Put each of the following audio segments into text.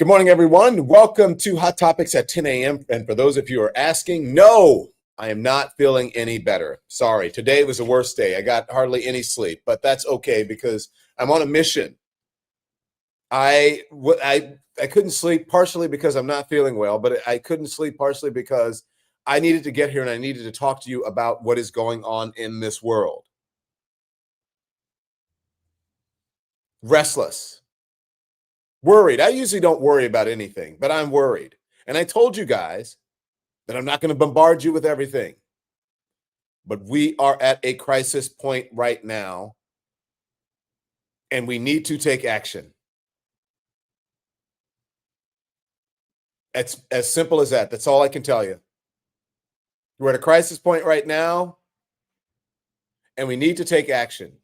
Good morning, everyone. Welcome to Hot Topics at 10 a.m. And for those of you who are asking, no, I am not feeling any better. Sorry, today was the worst day. I got hardly any sleep, but that's okay because I'm on a mission. I couldn't sleep partially because I'm not feeling well, but I couldn't sleep partially because I needed to get here and I needed to talk to you about what is going on in this world. Restless. Worried. I usually don't worry about anything, but I'm worried. And I told you guys that I'm not going to bombard you with everything. But we are at a crisis point right now, and we need to take action. It's as simple as that. That's all I can tell you. We're at a crisis point right now, and we need to take action.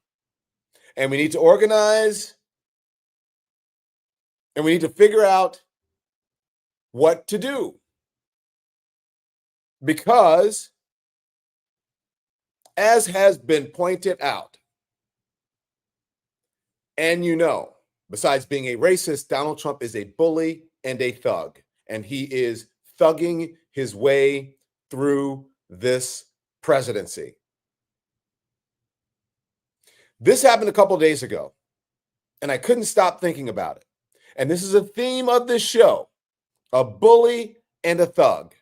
And we need to organize, and we need to figure out what to do. Because, as has been pointed out, and you know, besides being a racist, Donald Trump is a bully and a thug, and he is thugging his way through this presidency. This happened a couple of days ago, and I couldn't stop thinking about it. And this is a theme of this show, a bully and a thug.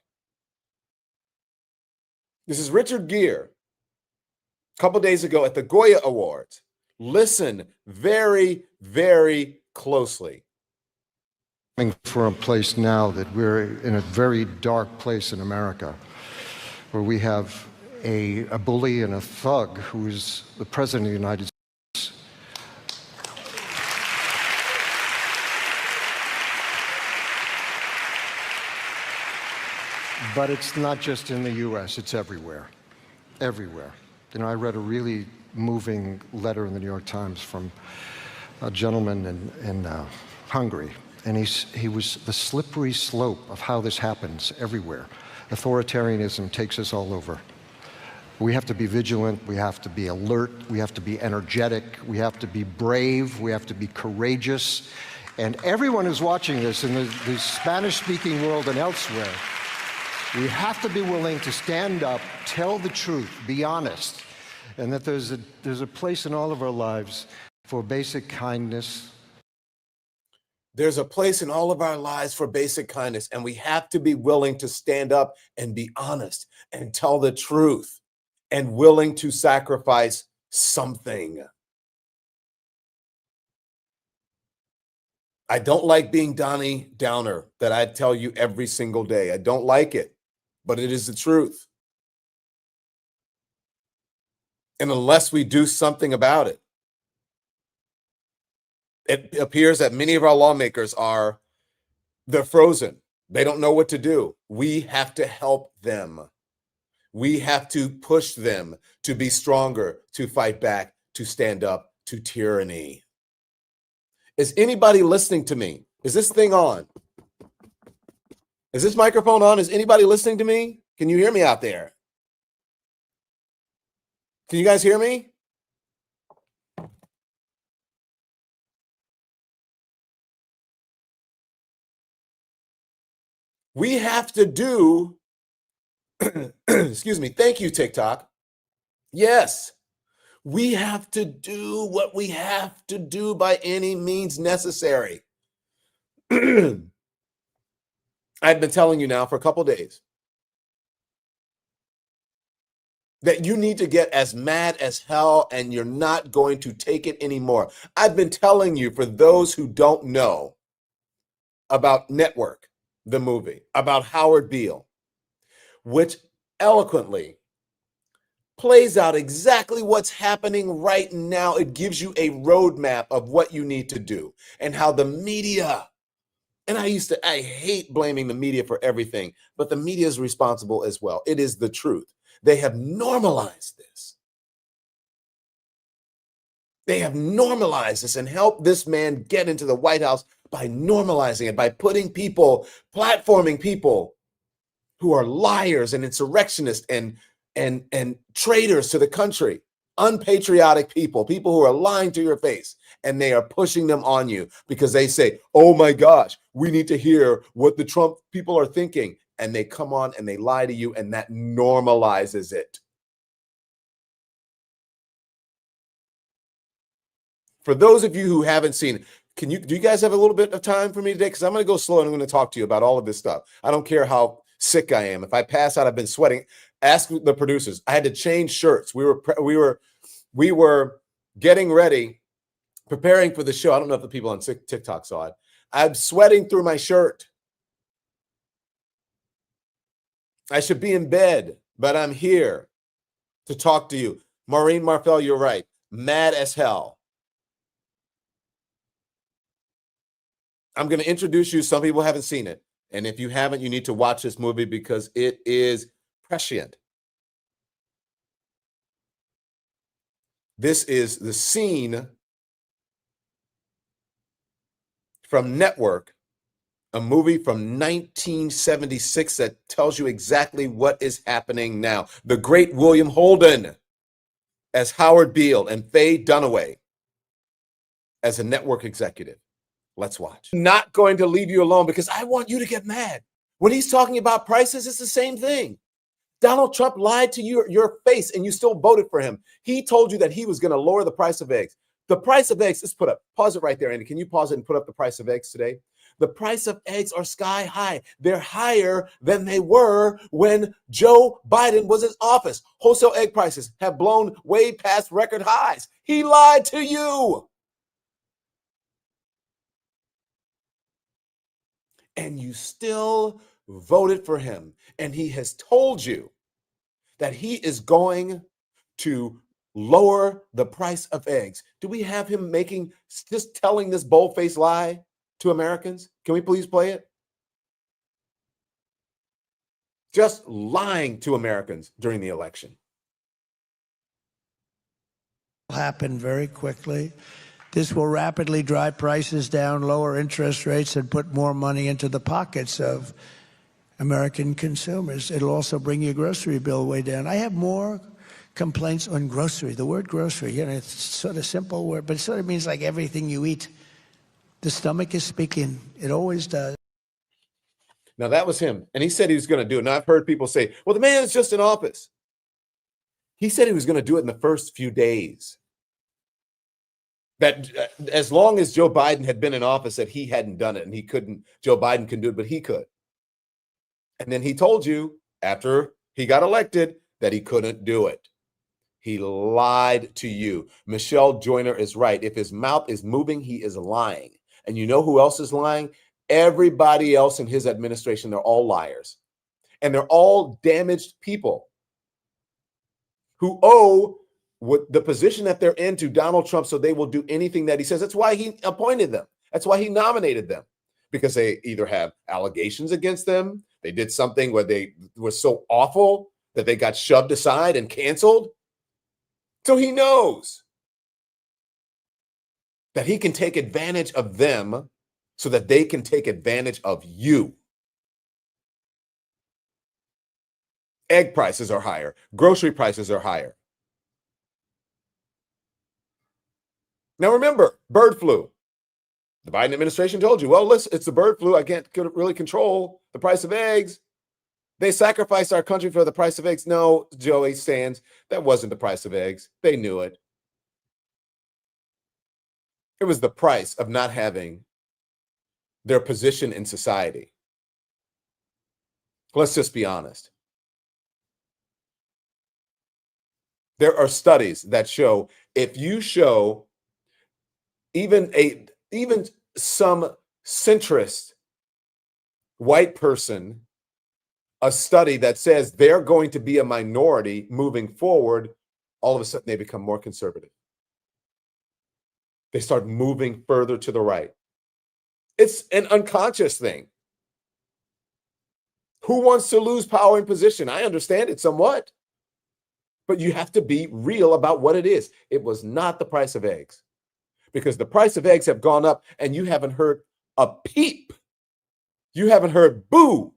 This is Richard Gere, a couple of days ago at the Goya Awards. Listen very, very closely. For a place now that we're in a very dark place in America, where we have a bully and a thug who is the president of the United States. But it's not just in the U.S., it's everywhere, everywhere. You know, I read a really moving letter in the New York Times from a gentleman in Hungary, and he was the slippery slope of how this happens everywhere. Authoritarianism takes us all over. We have to be vigilant, we have to be alert, we have to be energetic, we have to be brave, we have to be courageous. And everyone who's watching this in the Spanish-speaking world and elsewhere, we have to be willing to stand up, tell the truth, be honest, and that there's a place in all of our lives for basic kindness. There's a place in all of our lives for basic kindness, and we have to be willing to stand up and be honest and tell the truth and willing to sacrifice something. I don't like being Donnie Downer that I tell you every single day. I don't like it. But it is the truth. And unless we do something about it, it appears that many of our lawmakers they're frozen. They don't know what to do. We have to help them. We have to push them to be stronger, to fight back, to stand up to tyranny. Is anybody listening to me? Is this thing on? Is this microphone on? Is anybody listening to me? Can you hear me out there? Can you guys hear me? We have to do, excuse me, thank you, TikTok. Yes, we have to do what we have to do by any means necessary. I've been telling you now for a couple of days that you need to get as mad as hell and you're not going to take it anymore. I've been telling you, for those who don't know, about Network, the movie, about Howard Beale, which eloquently plays out exactly what's happening right now. It gives you a roadmap of what you need to do and how the media, and I hate blaming the media for everything, but the media is responsible as well. It is the truth. They have normalized this. They have normalized this and helped this man get into the White House by normalizing it, by putting people, platforming people who are liars and insurrectionists and traitors to the country, unpatriotic people who are lying to your face, and they are pushing them on you because they say, oh my gosh, we need to hear what the Trump people are thinking. And they come on and they lie to you, and that normalizes it. For those of you who haven't seen, do you guys have a little bit of time for me today? Because I'm going to go slow and I'm going to talk to you about all of this stuff. I don't care how sick I am. If I pass out, I've been sweating. Ask the producers. I had to change shirts. We were getting ready, preparing for the show. I don't know if the people on TikTok saw it. I'm sweating through my shirt. I should be in bed, but I'm here to talk to you. Maureen Marfell, you're right. Mad as hell. I'm going to introduce you. Some people haven't seen it. And if you haven't, you need to watch this movie because it is prescient. This is the scene from Network, a movie from 1976 that tells you exactly what is happening now. The great William Holden as Howard Beale and Faye Dunaway as a network executive. Let's watch. I'm not going to leave you alone because I want you to get mad. When he's talking about prices, it's the same thing. Donald Trump lied to your face and you still voted for him. He told you that he was going to lower the price of eggs. The price of eggs, let's pause it right there, Andy. Can you pause it and put up the price of eggs today? The price of eggs are sky high. They're higher than they were when Joe Biden was in office. Wholesale egg prices have blown way past record highs. He lied to you. And you still voted for him. And he has told you that he is going to lower the price of eggs. Do we have him just telling this bold-faced lie to Americans? Can we please play it? Just lying to Americans during the election. Happen very quickly. This will rapidly drive prices down, lower interest rates, and put more money into the pockets of American consumers. It'll also bring your grocery bill way down. I have more complaints on grocery. The word grocery, it's sort of simple word, but it sort of means like everything you eat. The stomach is speaking. It always does. Now, that was him, and he said he was going to do it. Now, I've heard people say, well, the man is just in office. He said he was going to do it in the first few days. That as long as Joe Biden had been in office, that he hadn't done it, and he couldn't. Joe Biden couldn't do it, but he could. And then he told you after he got elected that he couldn't do it. He lied to you. Michelle Joyner is right. If his mouth is moving, he is lying. And you know who else is lying? Everybody else in his administration. They're all liars. And they're all damaged people who owe the position that they're in to Donald Trump, so they will do anything that he says. That's why he appointed them. That's why he nominated them, because they either have allegations against them, they did something where they were so awful that they got shoved aside and canceled. So he knows that he can take advantage of them so that they can take advantage of you. Egg prices are higher. Grocery prices are higher. Now remember, bird flu. The Biden administration told you, well, listen, it's the bird flu. I can't really control the price of eggs. They sacrificed our country for the price of eggs. No, Joey Sands, that wasn't the price of eggs. They knew it. It was the price of not having their position in society. Let's just be honest. There are studies that show if you show even some centrist white person a study that says they're going to be a minority moving forward, all of a sudden they become more conservative. They start moving further to the right. It's an unconscious thing. Who wants to lose power and position? I understand it somewhat. But you have to be real about what it is. It was not the price of eggs. Because the price of eggs have gone up and you haven't heard a peep. You haven't heard boo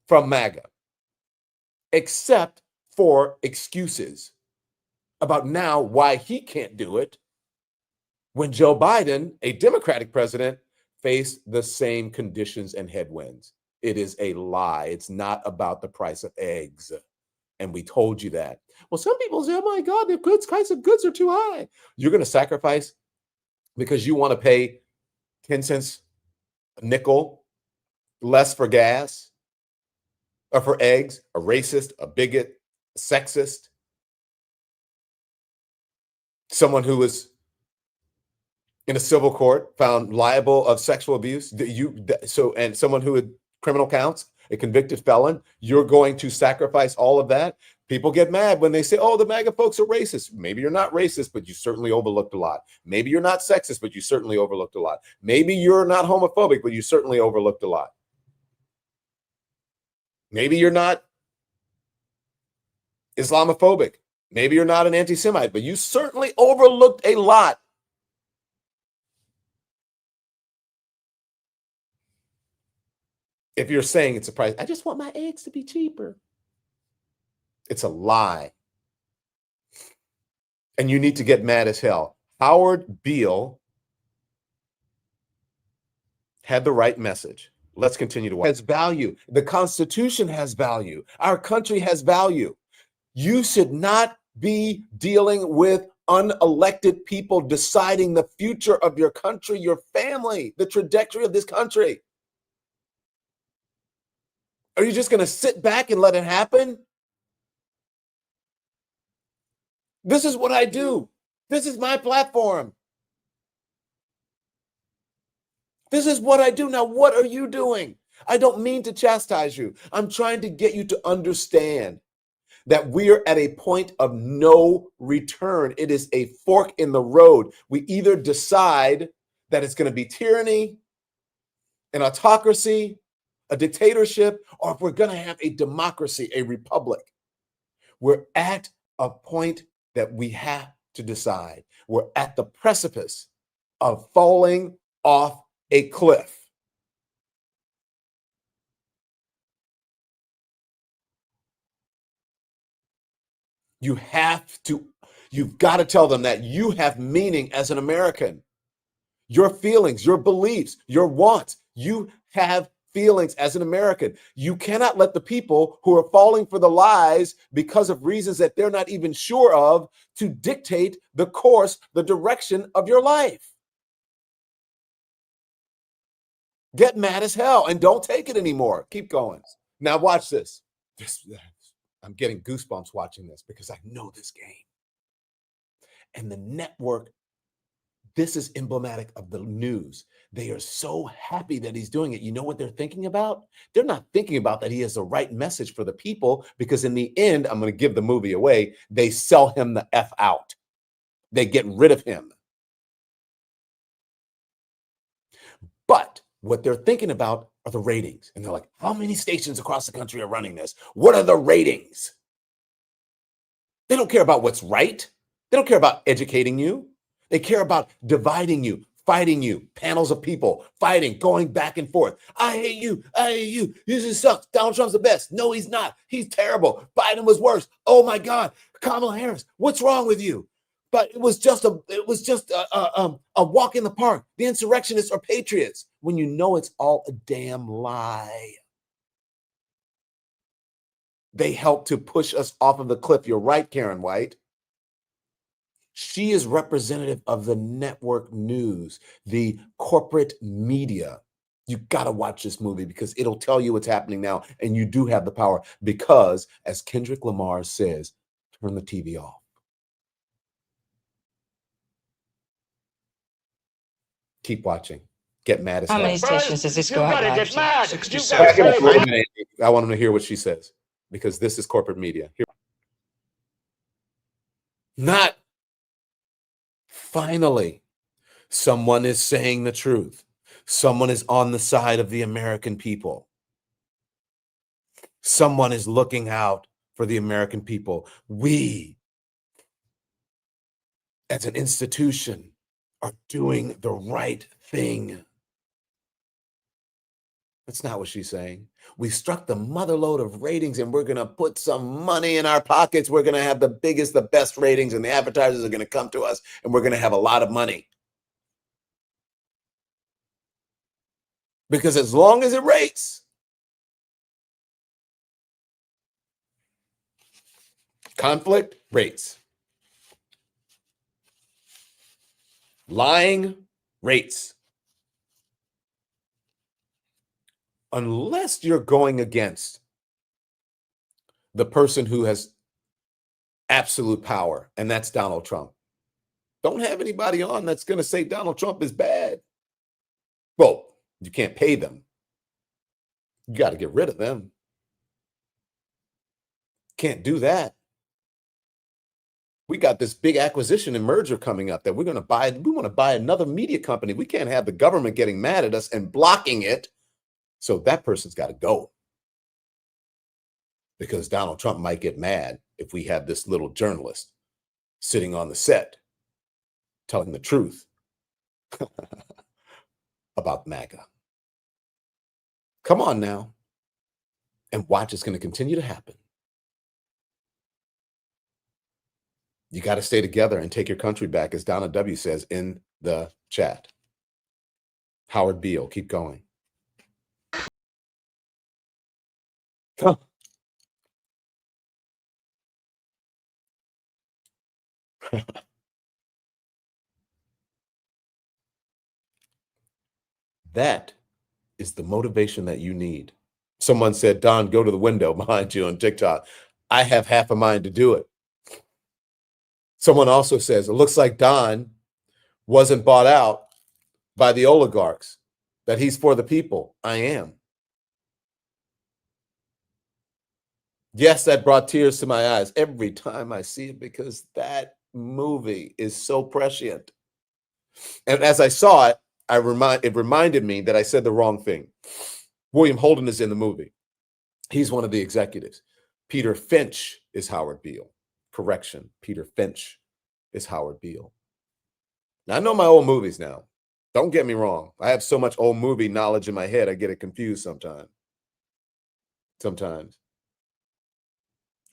from MAGA, except for excuses about now why he can't do it when Joe Biden, a Democratic president, face the same conditions and headwinds. It is a lie. It's not about the price of eggs. And we told you that. Well, some people say, oh my God, the price of goods are too high. You're going to sacrifice because you want to pay 10 cents a nickel less for gas or for eggs, a racist, a bigot, a sexist, someone who was in a civil court found liable of sexual abuse, and someone who had criminal counts, a convicted felon, you're going to sacrifice all of that. People get mad when they say, oh, the MAGA folks are racist. Maybe you're not racist, but you certainly overlooked a lot. Maybe you're not sexist, but you certainly overlooked a lot. Maybe you're not homophobic, but you certainly overlooked a lot. Maybe you're not Islamophobic. Maybe you're not an anti-Semite, but you certainly overlooked a lot. If you're saying it's a price, I just want my eggs to be cheaper. It's a lie. And you need to get mad as hell. Howard Beale had the right message. Let's continue to watch. Has value. The Constitution has value. Our country has value. You should not be dealing with unelected people deciding the future of your country, your family, the trajectory of this country. Are you just going to sit back and let it happen? This is what I do. This is my platform. This is what I do. Now, what are you doing? I don't mean to chastise you. I'm trying to get you to understand that we're at a point of no return. It is a fork in the road. We either decide that it's going to be tyranny, an autocracy, a dictatorship, or if we're going to have a democracy, a republic. We're at a point that we have to decide. We're at the precipice of falling off a cliff. You've got to tell them that you have meaning as an American. Your feelings, your beliefs, your wants, you have feelings as an American. You cannot let the people who are falling for the lies because of reasons that they're not even sure of to dictate the course, the direction of your life. Get mad as hell and don't take it anymore. Keep going. Now watch this. I'm getting goosebumps watching this because I know this game. And the network, this is emblematic of the news. They are so happy that he's doing it. You know what they're thinking about? They're not thinking about that he has the right message for the people, because in the end, I'm going to give the movie away, they sell him the F out. They get rid of him. But what they're thinking about are the ratings. And they're like, how many stations across the country are running this? What are the ratings? They don't care about what's right. They don't care about educating you. They care about dividing you, fighting you, panels of people fighting, going back and forth. I hate you. I hate you. You just sucks. Donald Trump's the best. No, he's not. He's terrible. Biden was worse. Oh my God. Kamala Harris, what's wrong with you? But it was just a walk in the park. The insurrectionists are patriots, when you know it's all a damn lie. They help to push us off of the cliff. You're right, Karen White. She is representative of the network news, the corporate media. You got to watch this movie because it'll tell you what's happening now. And you do have the power because, as Kendrick Lamar says, turn the TV off. Keep watching. Get mad as hell. How many stations does this go out live to? 67. I want them to hear what she says because this is corporate media. Here. Not finally, someone is saying the truth. Someone is on the side of the American people. Someone is looking out for the American people. We, as an institution, are doing the right thing. That's not what she's saying. We struck the motherload of ratings and we're going to put some money in our pockets. We're going to have the biggest, the best ratings, and the advertisers are going to come to us and we're going to have a lot of money. Because as long as it rates, conflict rates. Lying rates. Unless you're going against the person who has absolute power, and that's Donald Trump. Don't have anybody on that's going to say Donald Trump is bad. Well, you can't pay them. You got to get rid of them. Can't do that. We got this big acquisition and merger coming up that we're going to buy. We want to buy another media company. We can't have the government getting mad at us and blocking it. So that person's got to go. Because Donald Trump might get mad if we have this little journalist sitting on the set telling the truth about MAGA. Come on now. And watch, it's going to continue to happen. You got to stay together and take your country back, as Donna W. says in the chat. Howard Beale, keep going. Huh. That is the motivation that you need. Someone said, Don, go to the window behind you on TikTok. I have half a mind to do it. Someone also says, it looks like Don wasn't bought out by the oligarchs, that he's for the people. I am. Yes, that brought tears to my eyes every time I see it, because that movie is so prescient. And as I saw it, it reminded me that I said the wrong thing. William Holden is in the movie. He's one of the executives. Peter Finch is Howard Beale. Correction, Peter Finch is Howard Beale. Now, I know my old movies now. Don't get me wrong. I have so much old movie knowledge in my head, I get it confused sometimes.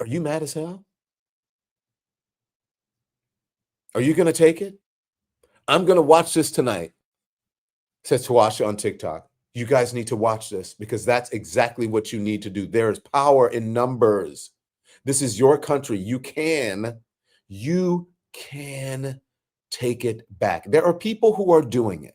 Are you mad as hell? Are you going to take it? I'm going to watch this tonight, says Tawasha on TikTok. You guys need to watch this, because that's exactly what you need to do. There is power in numbers. This is your country. You can take it back. There are people who are doing it.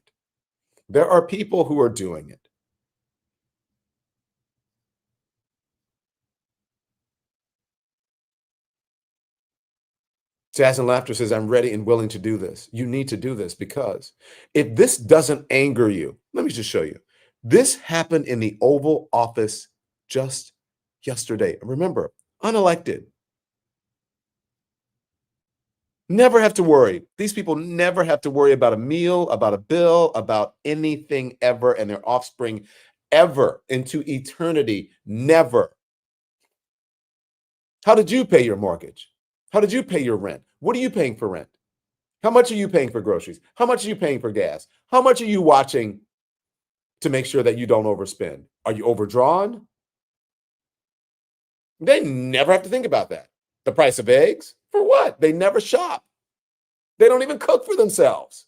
Jazz and Laughter says, I'm ready and willing to do this. You need to do this, because if this doesn't anger you, let me just show you. This happened in the Oval Office just yesterday. Remember, unelected. Never have to worry. These people never have to worry about a meal, about a bill, about anything ever, and their offspring ever into eternity. Never. How did you pay your mortgage? How did you pay your rent? What are you paying for rent? How much are you paying for groceries? How much are you paying for gas? How much are you watching to make sure that you don't overspend? Are you overdrawn? They never have to think about that. The price of eggs? For what? They never shop. They don't even cook for themselves.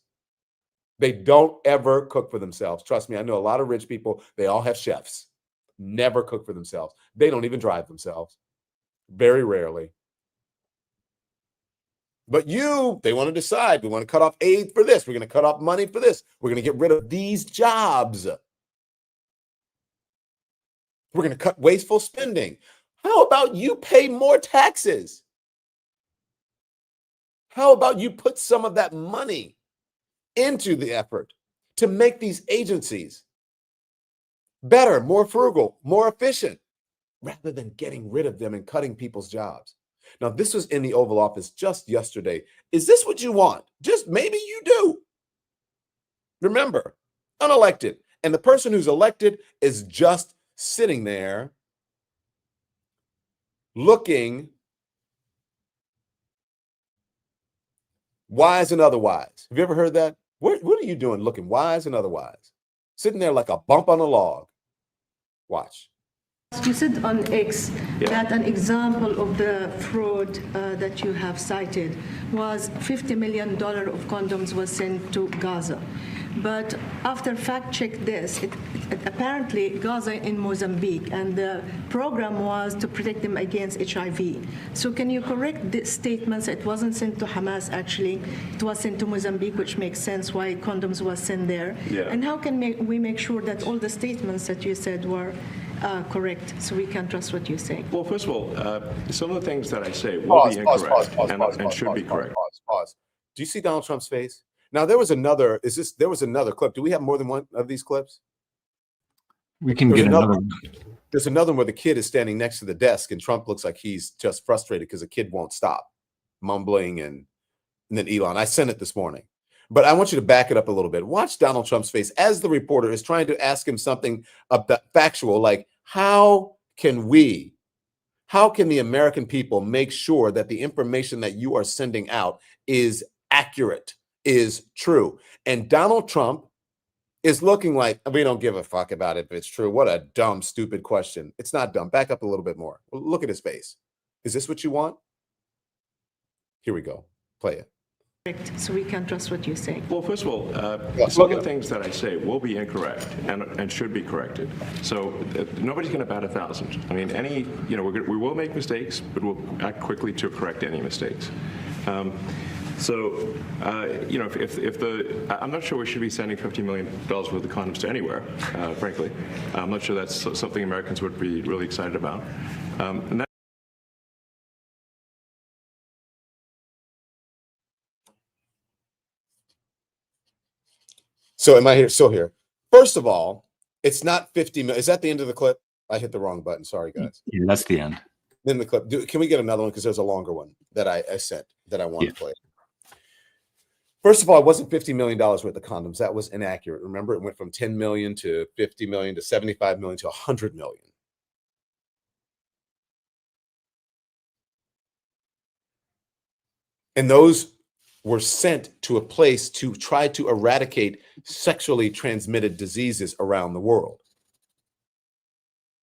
They don't ever cook for themselves. Trust me, I know a lot of rich people, they all have chefs. Never cook for themselves. They don't even drive themselves. Very rarely. But they want to decide, we want to cut off aid for this. We're going to cut off money for this. We're going to get rid of these jobs. We're going to cut wasteful spending. How about you pay more taxes? How about you put some of that money into the effort to make these agencies better, more frugal, more efficient, rather than getting rid of them and cutting people's jobs? Now, this was in the Oval Office just yesterday. Is this what you want? Just maybe you do. Remember, unelected. And the person who's elected is just sitting there looking wise and otherwise. Have you ever heard that? What are you doing looking wise and otherwise? Sitting there like a bump on a log. Watch. You said on X that an example of the fraud that you have cited was $50 million of condoms was sent to Gaza. But after fact check this, apparently Gaza in Mozambique, and the program was to protect them against HIV. So can you correct the statements? It wasn't sent to Hamas, actually. It was sent to Mozambique, which makes sense why condoms was sent there. Yeah. And how can we make sure that all the statements that you said were correct, so we can trust what you say? Well, first of all, some of the things that I say will be incorrect and should be correct. Pause. Do you see Donald Trump's face? Now, there was another clip. Do we have more than one of these clips? We can get another one. There's another one where the kid is standing next to the desk and Trump looks like he's just frustrated because the kid won't stop mumbling, and then Elon. I sent it this morning. But I want you to back it up a little bit. Watch Donald Trump's face as the reporter is trying to ask him something about factual, like how can the American people make sure that the information that you are sending out is accurate, is true? And Donald Trump is looking like, we don't give a fuck about it if it's true. What a dumb, stupid question. It's not dumb. Back up a little bit more. Look at his face. Is this what you want? Here we go. Play it. So we can trust what you say. Well, first of all, some of the things that I say will be incorrect and should be corrected. So nobody's going to bat 1,000. I mean, we will make mistakes, but we'll act quickly to correct any mistakes. I'm not sure we should be sending $50 million worth of condoms to anywhere, frankly. I'm not sure that's something Americans would be really excited about. So am I still here? First of all, it's not 50 million. Is that the end of the clip? I hit the wrong button. Sorry, guys. Yeah, that's the end. Then the clip. Can we get another one? Because there's a longer one that I sent that I want to play. First of all, it wasn't $50 million worth of condoms. That was inaccurate. Remember, it went from 10 million to 50 million to 75 million to 100 million. And those were sent to a place to try to eradicate sexually transmitted diseases around the world.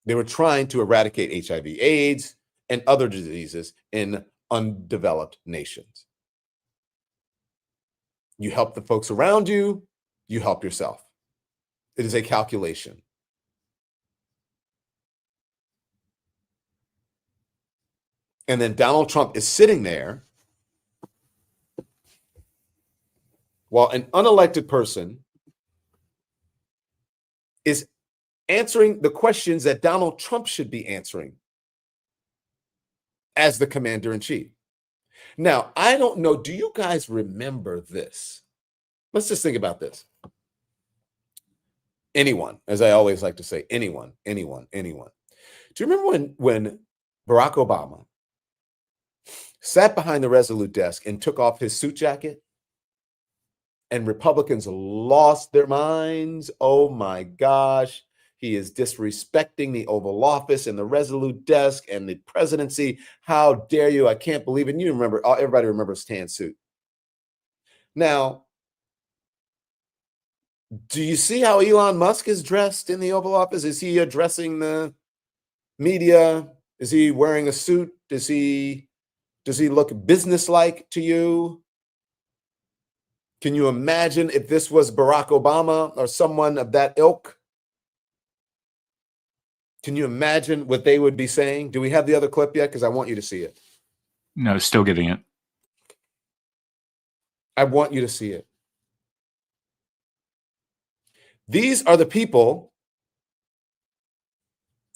They were trying to eradicate HIV, AIDS, and other diseases in undeveloped nations. You help the folks around you, you help yourself. It is a calculation. And then Donald Trump is sitting there while an unelected person is answering the questions that Donald Trump should be answering as the commander-in-chief. Now, I don't know, do you guys remember this? Let's just think about this. Anyone, as I always like to say, anyone. Do you remember when Barack Obama sat behind the Resolute desk and took off his suit jacket? And Republicans lost their minds. Oh my gosh. He is disrespecting the Oval Office and the Resolute desk and the presidency. How dare you? I can't believe it. And you remember, everybody remembers tan suit. Now, do you see how Elon Musk is dressed in the Oval Office? Is he addressing the media? Is he wearing a suit? Does he look businesslike to you? Can you imagine if this was Barack Obama or someone of that ilk? Can you imagine what they would be saying? Do we have the other clip yet? Because I want you to see it. No, still getting it. I want you to see it. These are the people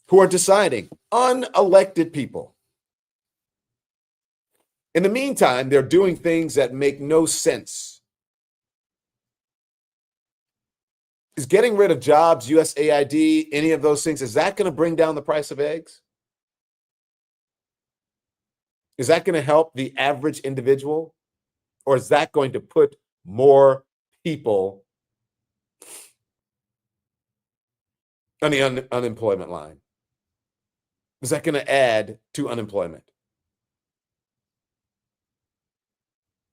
who are deciding, unelected people. In the meantime, they're doing things that make no sense. Is getting rid of jobs, USAID, any of those things, is that going to bring down the price of eggs? Is that going to help the average individual? Or is that going to put more people on the unemployment line? Is that going to add to unemployment?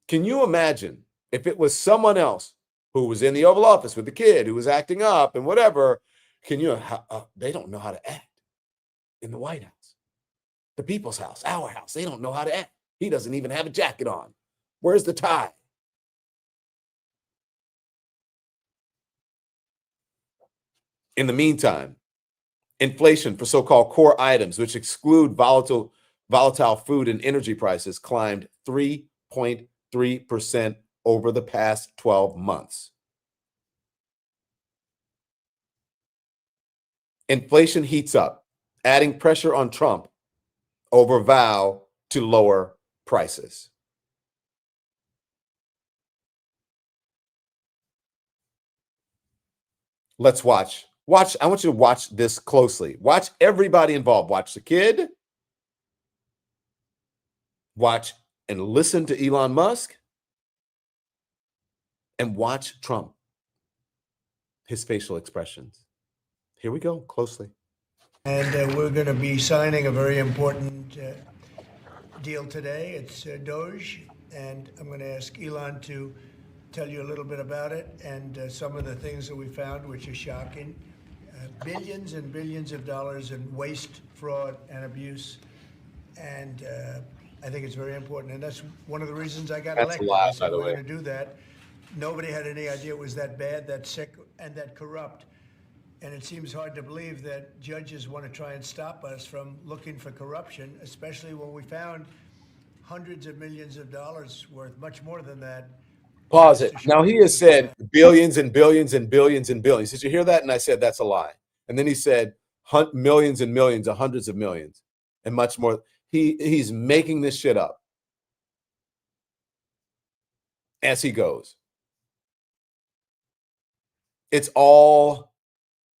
Can you imagine if it was someone else who was in the Oval Office with the kid who was acting up and whatever? They don't know how to act in the White House, the people's house, our house. They don't know how to act. He doesn't even have a jacket on. Where's the tie? In the meantime, inflation for so-called core items, which exclude volatile food and energy prices, climbed 3.3% over the past 12 months. Inflation heats up, adding pressure on Trump over vow to lower prices. Let's watch. I want you to watch this closely. Watch everybody involved. Watch the kid. Watch and listen to Elon Musk. And watch Trump. His facial expressions. Here we go, closely. And we're going to be signing a very important deal today. It's DOGE, and I'm going to ask Elon to tell you a little bit about it and some of the things that we found, which are shocking. Billions and billions of dollars in waste, fraud, and abuse. And I think it's very important. And that's one of the reasons I got elected. That's a lie, I said, by the we're way. going to do that. Nobody had any idea it was that bad, that sick, and that corrupt. And it seems hard to believe that judges want to try and stop us from looking for corruption, especially when we found hundreds of millions of dollars worth, much more than that. Pause it. Now he has said billions and billions and billions and billions. Did you hear that? And I said, that's a lie. And then he said millions and millions, hundreds of millions, and much more. He's making this shit up as he goes. It's all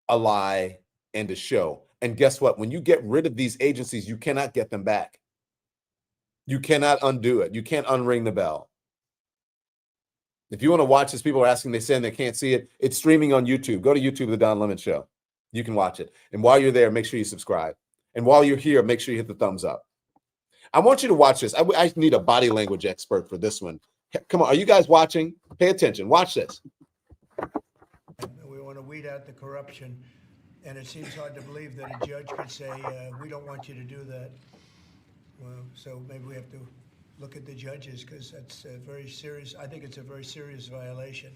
a lie and a show. And guess what? When you get rid of these agencies, you cannot get them back. You cannot undo it. You can't unring the bell. If you want to watch this, people are asking, they saying they can't see it. It's streaming on YouTube. Go to YouTube, The Don Lemon Show. You can watch it. And while you're there, make sure you subscribe. And while you're here, make sure you hit the thumbs up. I want you to watch this. I need a body language expert for this one. Come on. Are you guys watching? Pay attention. Watch this. We want to weed out the corruption. And it seems hard to believe that a judge could say, we don't want you to do that. Well, so maybe we have to look at the judges, because that's a very serious, I think it's a very serious violation.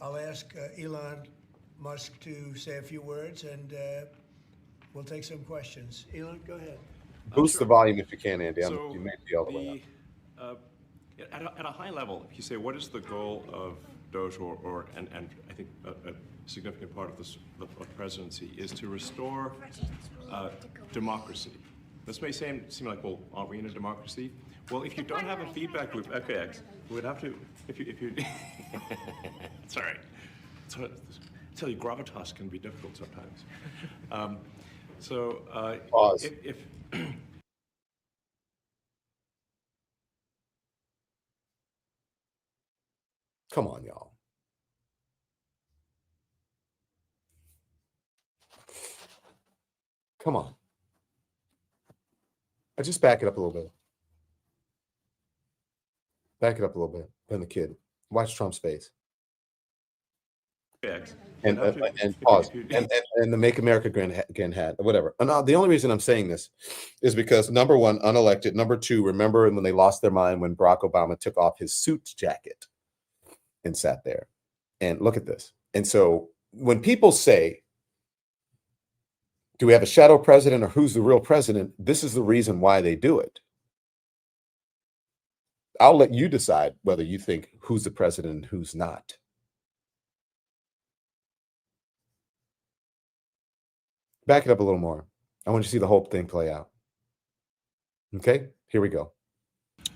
I'll ask Elon Musk to say a few words, and we'll take some questions. Elon, go ahead. Boost Sure. the volume if you can, Andy. So you may be all the way up. at a high level, if you say, what is the goal of DOGE, and I think a significant part of the presidency is to restore democracy. This may seem like, well, aren't we in a democracy? Well, if you don't have a feedback loop, okay, we would have to, if you it's all right. I tell you, gravitas can be difficult sometimes. Pause. If Come on, y'all. Come on. I just back it up a little bit. Back it up a little bit. Then the kid. Watch Trump's face. And pause. And the Make America Great Again hat, whatever. And the only reason I'm saying this is because, number one, unelected. Number two, remember when they lost their mind when Barack Obama took off his suit jacket and sat there. And look at this. And so when people say, do we have a shadow president or who's the real president? This is the reason why they do it. I'll let you decide whether you think who's the president and who's not. Back it up a little more. I want you to see the whole thing play out. Okay, here we go.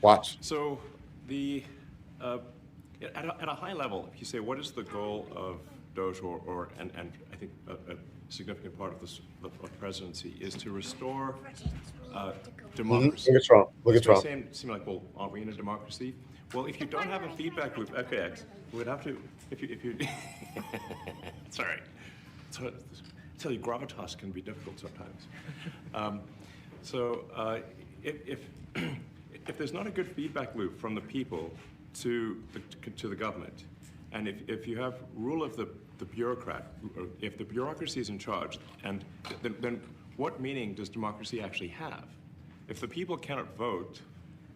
Watch. So at a high level, if you say, what is the goal of DOGE, and I think a significant part of the presidency is to restore democracy. Look at Trump. Look at Trump. Seem like, well, aren't we in a democracy? Well, if you don't have a feedback loop, okay, we would have to, if you it's all right. I tell you, gravitas can be difficult sometimes. If there's not a good feedback loop from the people to the government, and if you have rule of the bureaucrat, or if the bureaucracy is in charge, and then what meaning does democracy actually have? If the people cannot vote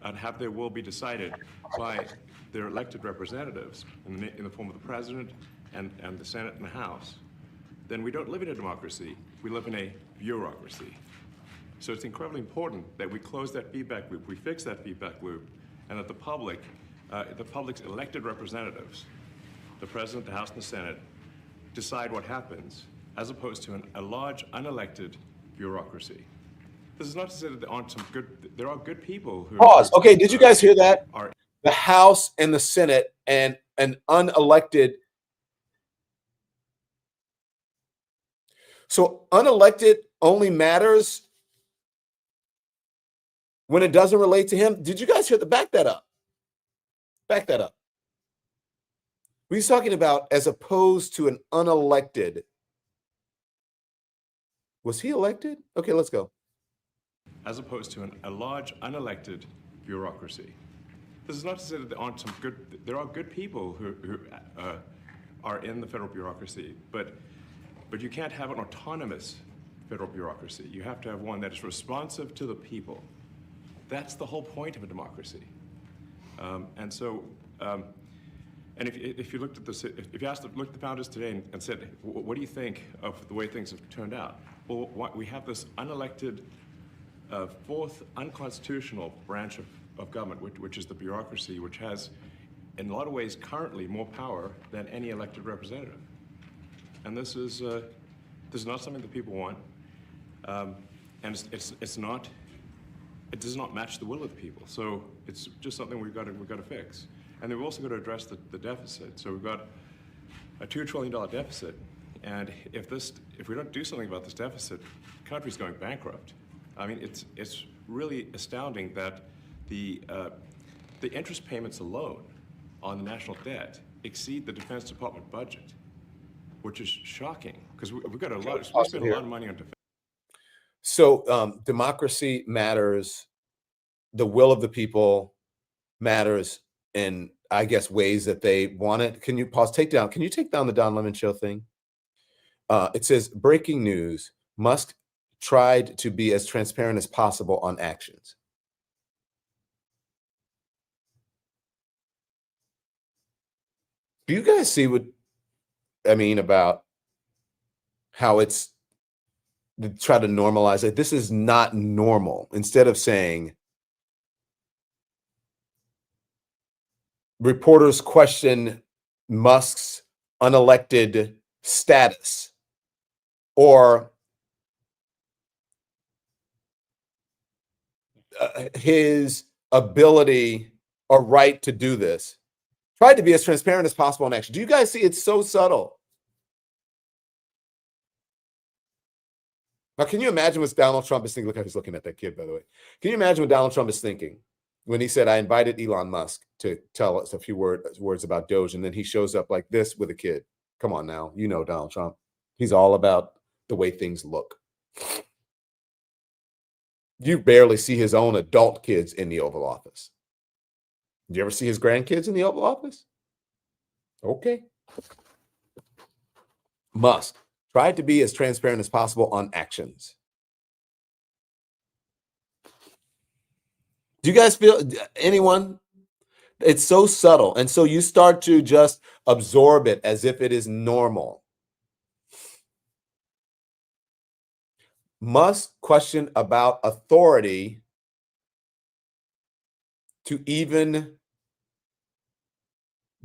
and have their will be decided by their elected representatives in the form of the president and the Senate and the House, then we don't live in a democracy. We live in a bureaucracy. So it's incredibly important that we close that feedback loop, we fix that feedback loop, and that the public's elected representatives, the President, the House, and the Senate, decide what happens, as opposed to a large, unelected bureaucracy. This is not to say that there are good people who— Pause. Okay, did you guys hear that? The House and the Senate and an unelected. So unelected only matters when it doesn't relate to him. Did you guys hear back that up? Back that up. What he's talking about as opposed to an unelected. Was he elected? Okay, let's go. As opposed to a large, unelected bureaucracy. This is not to say that there are good people who are in the federal bureaucracy, but you can't have an autonomous federal bureaucracy. You have to have one that is responsive to the people. That's the whole point of a democracy. And if you looked at this, if you looked at the founders today and said, what do you think of the way things have turned out? Well, we have this unelected, fourth unconstitutional branch of government, which is the bureaucracy, which has, in a lot of ways, currently more power than any elected representative. And this is not something that people want, and it does not match the will of the people. So it's just something we've got to fix. And then we've also got to address the deficit. So we've got a $2 trillion deficit, and if we don't do something about this deficit, the country's going bankrupt. I mean, it's really astounding that the interest payments alone on the national debt exceed the Defense Department budget, which is shocking because we spend a lot of money on defense. So democracy matters. The will of the people matters in, I guess, ways that they want it. Can you pause? Can you take down the Don Lemon Show thing? It says, breaking news, Musk tried to be as transparent as possible on actions. Do you guys see what I mean about how it's try to normalize it? This is not normal. Instead of saying, reporters question Musk's unelected status, or his ability or right to do this, tried to be as transparent as possible in action. Do you guys see? It's so subtle. Now, can you imagine what Donald Trump is thinking? Look how he's looking at that kid, by the way. Can you imagine what Donald Trump is thinking when he said, I invited Elon Musk to tell us a few words about DOGE, and then he shows up like this with a kid? Come on now. You know Donald Trump. He's all about the way things look. You barely see his own adult kids in the Oval Office. Do you ever see his grandkids in the Oval Office? Okay. Musk tried to be as transparent as possible on actions. Do you guys feel, anyone? It's so subtle. And so you start to just absorb it as if it is normal. Musk questioned about authority to even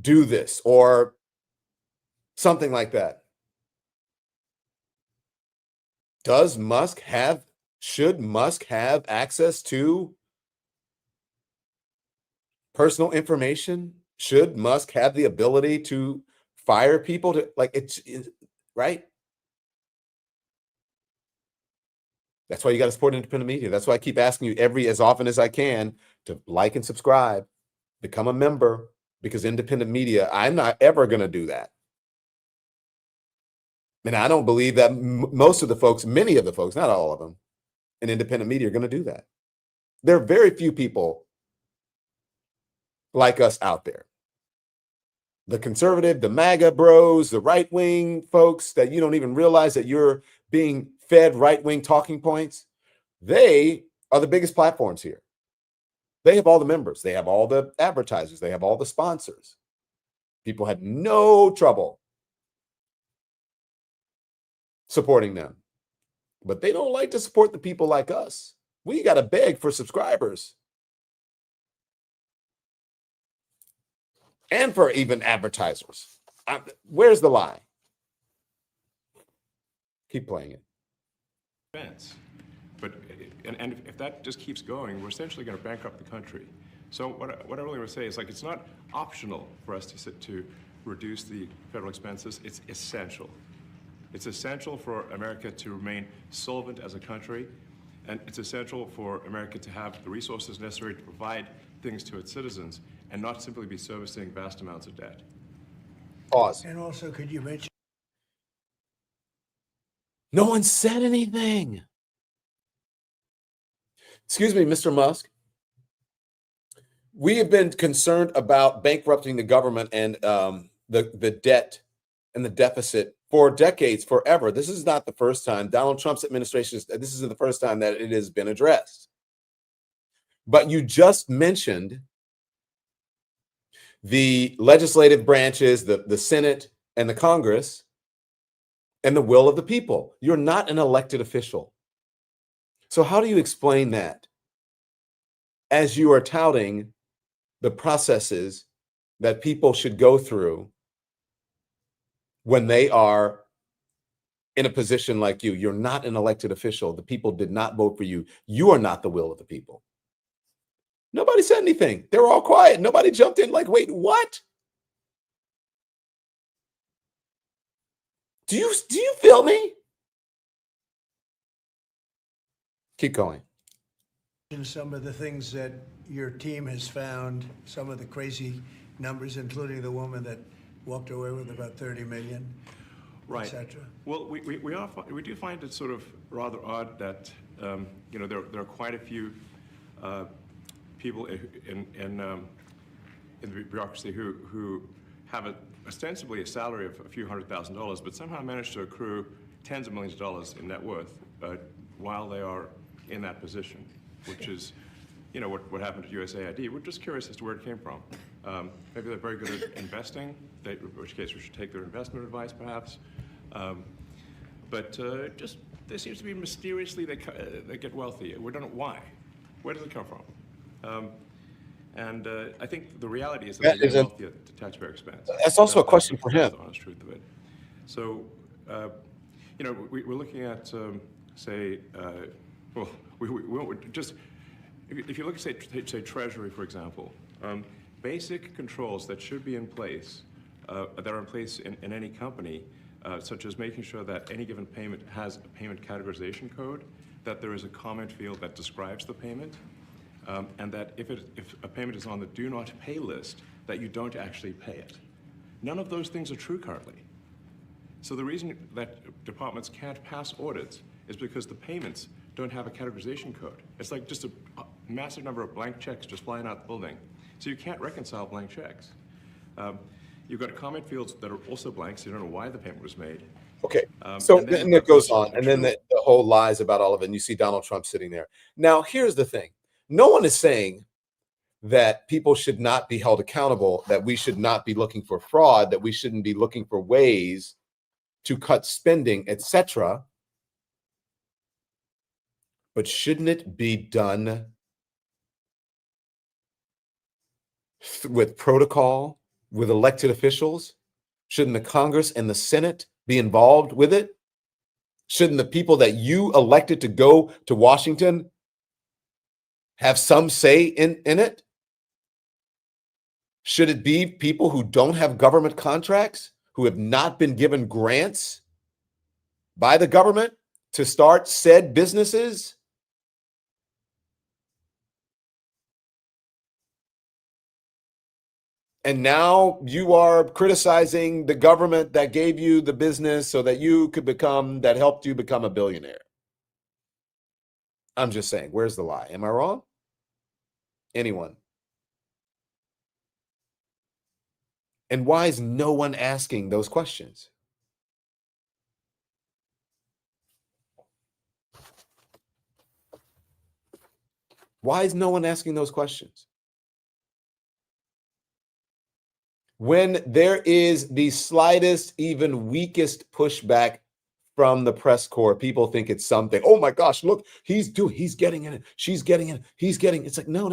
do this or something like that. Should Musk have access to personal information? Should Musk have the ability to fire people right? That's why you got to support independent media. That's why I keep asking you as often as I can to like and subscribe, become a member, because independent media, I'm not ever going to do that. And I don't believe that most of the folks, many of the folks, not all of them, in independent media are going to do that. There are very few people like us out there. The conservative, the MAGA bros, the right-wing folks that you don't even realize that you're being fed right-wing talking points, they are the biggest platforms here. They have all the members. They have all the advertisers. They have all the sponsors. People had no trouble supporting them. But they don't like to support the people like us. We got to beg for subscribers. And for even advertisers. Where's the lie? Keep playing it. But and if that just keeps going, we're essentially going to bankrupt the country. So what I really want to say is, like, it's not optional for us to reduce the federal expenses. It's essential. It's essential for America to remain solvent as a country, and it's essential for America to have the resources necessary to provide things to its citizens and not simply be servicing vast amounts of debt. Pause. And also, could you mention? No one said anything. Excuse me, Mr. Musk. We have been concerned about bankrupting the government and the debt and the deficit for decades, forever. This is not the first time. Donald Trump's administration, this isn't the first time that it has been addressed. But you just mentioned the legislative branches, the Senate and the Congress, and the will of the people. You're not an elected official. So how do you explain that as you are touting the processes that people should go through when they are in a position like you? You're not an elected official. The people did not vote for you. You are not the will of the people. Nobody said anything. They were all quiet. Nobody jumped in like, wait, what? Do you feel me? Keep going. Some of the things that your team has found, some of the crazy numbers, including the woman that walked away with about 30 million, right, etc. Well, we do find it sort of rather odd that there are quite a few people in the bureaucracy who have ostensibly a salary of a few $100,000, but somehow manage to accrue tens of millions of dollars in net worth while they are in that position, which is, what happened to USAID. We're just curious as to where it came from. Maybe they're very good at investing, in which case we should take their investment advice, perhaps. But just there seems to be mysteriously they get wealthy. We don't know why. Where does it come from? And I think the reality is that they get wealthy at the taxpayer expense. That's also a question for him. That's the honest truth of it. So, we're looking at, say, we just, if you look at, say Treasury, for example, basic controls that should be in place, that are in place in any company, such as making sure that any given payment has a payment categorization code, that there is a comment field that describes the payment, and that if a payment is on the do not pay list, that you don't actually pay it. None of those things are true currently. So the reason that departments can't pass audits is because the payments don't have a categorization code. It's like just a massive number of blank checks just flying out the building. So you can't reconcile blank checks. You've got comment fields that are also blank, so you don't know why the payment was made. Okay, so then it goes on, and then the whole lies about all of it, and you see Donald Trump sitting there. Now, here's the thing. No one is saying that people should not be held accountable, that we should not be looking for fraud, that we shouldn't be looking for ways to cut spending, etc. But shouldn't it be done with protocol, with elected officials? Shouldn't the Congress and the Senate be involved with it? Shouldn't the people that you elected to go to Washington have some say in it? Should it be people who don't have government contracts, who have not been given grants by the government to start said businesses? And now you are criticizing the government that gave you the business so that you could that helped you become a billionaire. I'm just saying, where's the lie? Am I wrong? Anyone? And why is no one asking those questions? Why is no one asking those questions? When there is the slightest, even weakest pushback from the press corps, people think it's something. Oh my gosh, look, he's getting in it. She's getting in it. He's getting. It's like, no.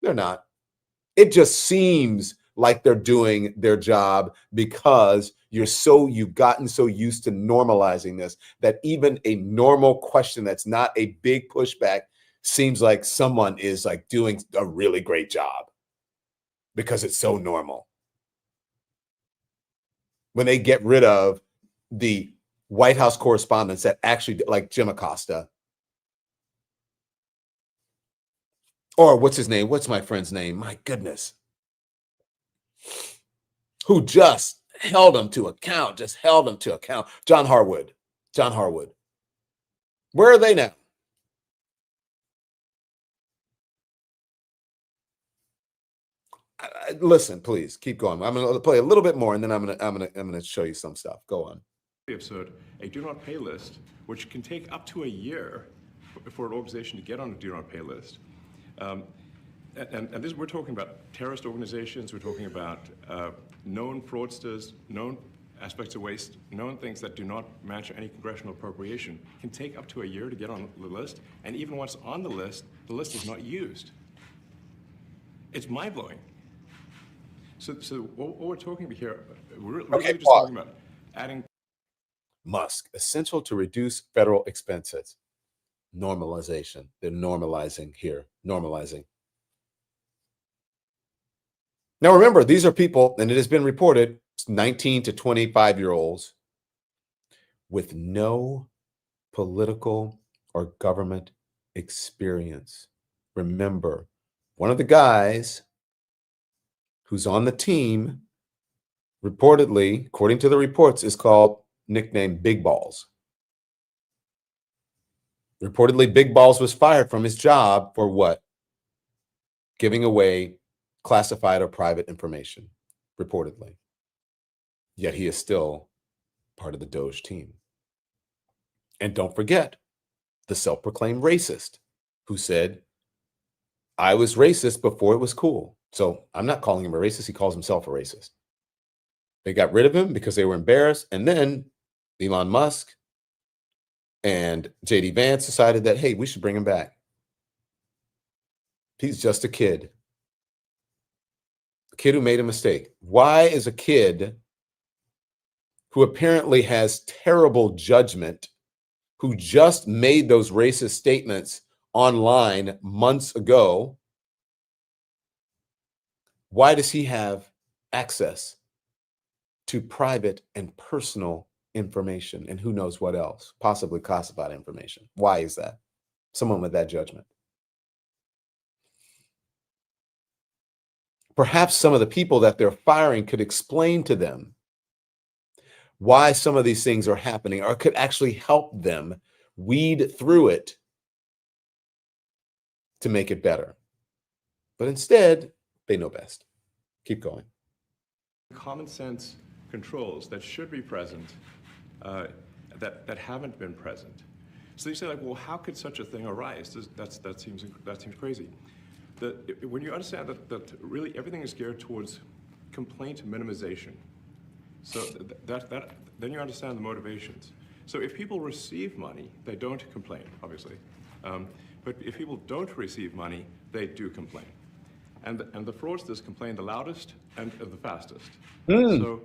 They're not. It just seems like they're doing their job because you've gotten so used to normalizing this that even a normal question that's not a big pushback seems like someone is like doing a really great job because it's so normal. When they get rid of the White House correspondents that actually, like Jim Acosta, or what's his name? What's my friend's name? My goodness. Who just held him to account, John Harwood. Where are they now? Listen, please keep going. I'm going to play a little bit more, and then I'm going to show you some stuff. Go on. Absurd. A do not pay list, which can take up to a year for an organization to get on a do not pay list. And this, we're talking about terrorist organizations, we're talking about known fraudsters, known aspects of waste, known things that do not match any congressional appropriation, can take up to a year to get on the list, and even once on the list is not used. It's mind-blowing. So what we're talking about here, we're really just talking about adding. Musk, essential to reduce federal expenses. Normalization. They're normalizing here. Normalizing. Now remember, these are people, and it has been reported, 19 to 25-year-olds with no political or government experience. Remember, one of the guys who's on the team, reportedly, according to the reports, is nicknamed Big Balls. Reportedly, Big Balls was fired from his job for what? Giving away classified or private information, reportedly. Yet he is still part of the DOGE team. And don't forget the self-proclaimed racist who said, I was racist before it was cool. So I'm not calling him a racist. He calls himself a racist. They got rid of him because they were embarrassed. And then Elon Musk and J.D. Vance decided that, hey, we should bring him back. He's just a kid. A kid who made a mistake. Why is a kid who apparently has terrible judgment, who just made those racist statements online months ago, why does he have access to private and personal information and who knows what else, possibly classified information? Why is that? Someone with that judgment. Perhaps some of the people that they're firing could explain to them why some of these things are happening, or could actually help them weed through it to make it better. But instead, they know best. Keep going. Common sense controls that should be present that haven't been present. So you say, like, well, how could such a thing arise? That seems crazy. When you understand that really everything is geared towards complaint minimization, so then you understand the motivations. So if people receive money, they don't complain, obviously. But if people don't receive money, they do complain. And the fraudsters complain the loudest and the fastest. So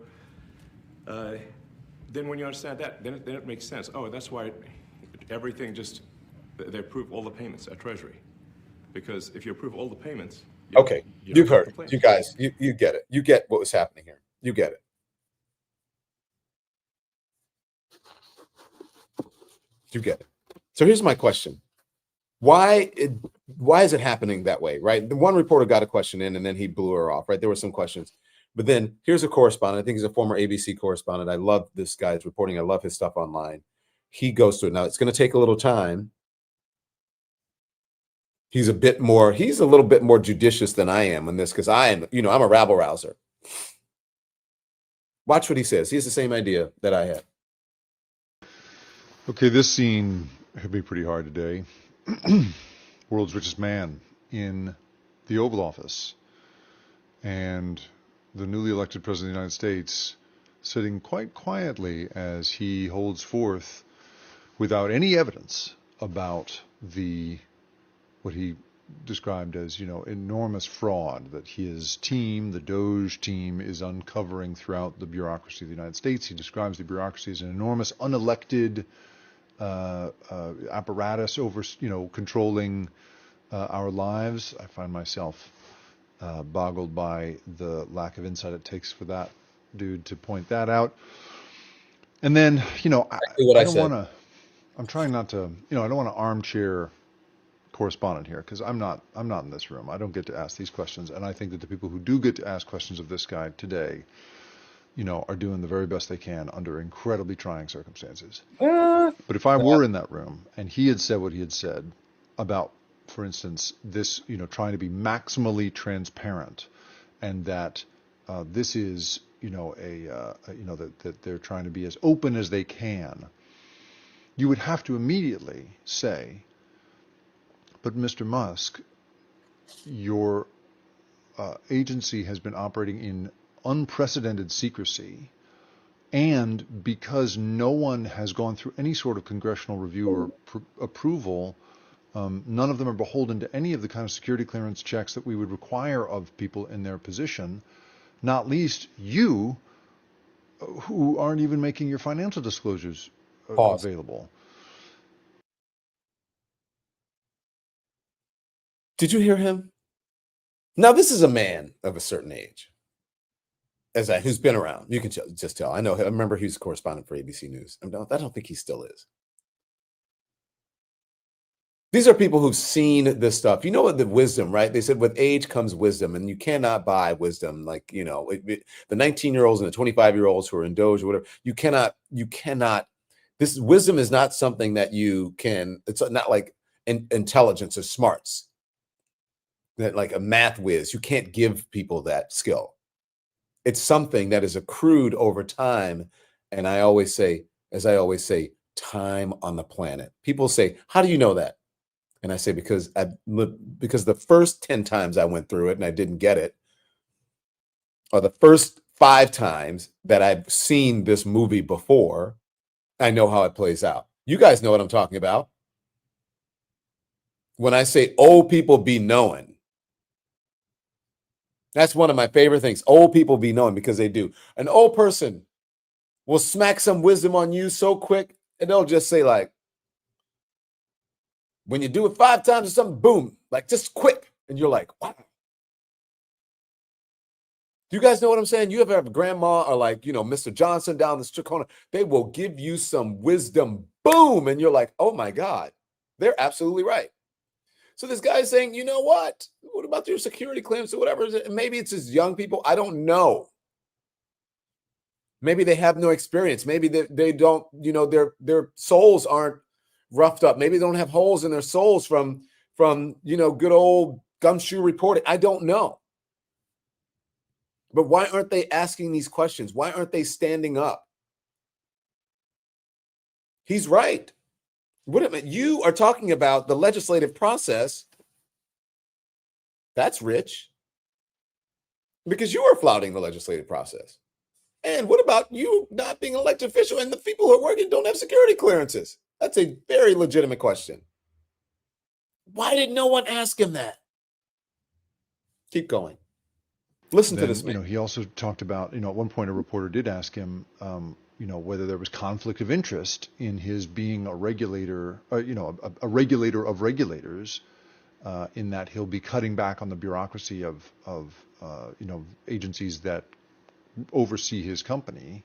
then when you understand that, then it makes sense. Oh, that's why everything they approve all the payments at Treasury. Because if you approve all the payments, you've heard. You guys, you get it. You get what was happening here. You get it. You get it. So here's my question. Why is it happening that way, right? The one reporter got a question in and then he blew her off, right? There were some questions. But then here's a correspondent. I think he's a former ABC correspondent. I love this guy's reporting. I love his stuff online. He goes through it. Now, it's going to take a little time. He's a little bit more judicious than I am on this because I'm a rabble rouser. Watch what he says. He has the same idea that I have. Okay, this scene hit me pretty hard today. World's richest man in the Oval Office. And the newly elected president of the United States sitting quite quietly as he holds forth without any evidence about what he described as, enormous fraud that his team, the DOGE team, is uncovering throughout the bureaucracy of the United States. He describes the bureaucracy as an enormous unelected apparatus over, controlling our lives. I find myself boggled by the lack of insight it takes for that dude to point that out. And then, I don't want to. I'm trying not to. I don't want to armchair correspondent here because I'm not in this room. I don't get to ask these questions, and I think that the people who do get to ask questions of this guy today, are doing the very best they can under incredibly trying circumstances. But if I were in that room and he had said what he had said about, for instance, this, trying to be maximally transparent, and that this is, that they're trying to be as open as they can, you would have to immediately say, but Mr. Musk, your agency has been operating in unprecedented secrecy, and because no one has gone through any sort of congressional review or approval, none of them are beholden to any of the kind of security clearance checks that we would require of people in their position, not least you, who aren't even making your financial disclosures available. Did you hear him? Now, this is a man of a certain age, who's been around. You can just tell. I remember he was a correspondent for ABC News. I don't think he still is. These are people who've seen this stuff. You know what the wisdom, right? They said with age comes wisdom, and you cannot buy wisdom. Like, the 19-year-olds and the 25-year-olds who are in DOGE or whatever, you cannot, this wisdom is not something that you can, it's not like intelligence or smarts. That like a math whiz, you can't give people that skill. It's something that is accrued over time. And as I always say, time on the planet. People say, how do you know that? And I say, because the first 10 times I went through it and I didn't get it, or the first 5 times that I've seen this movie before, I know how it plays out. You guys know what I'm talking about. When I say old people be knowing, that's one of my favorite things. Old people be knowing, because they do. An old person will smack some wisdom on you so quick, and they'll just say, like, when you do it 5 times or something, boom, like just quick. And you're like, wow. Do you guys know what I'm saying? You ever have a grandma or like, Mr. Johnson down the street corner, they will give you some wisdom, boom. And you're like, oh my God, they're absolutely right. So this guy's saying, you know what? What about your security clearance or whatever? Maybe it's just young people. I don't know. Maybe they have no experience. Maybe they don't, their souls aren't roughed up. Maybe they don't have holes in their souls from good old gumshoe reporting. I don't know. But why aren't they asking these questions? Why aren't they standing up? He's right. You are talking about the legislative process. That's rich. Because you are flouting the legislative process. And what about you not being an elected official and the people who are working don't have security clearances? That's a very legitimate question. Why did no one ask him that? Keep going. Listen to this man. He also talked about, at one point a reporter did ask him, whether there was conflict of interest in his being a regulator, a regulator of regulators, in that he'll be cutting back on the bureaucracy of agencies that oversee his company.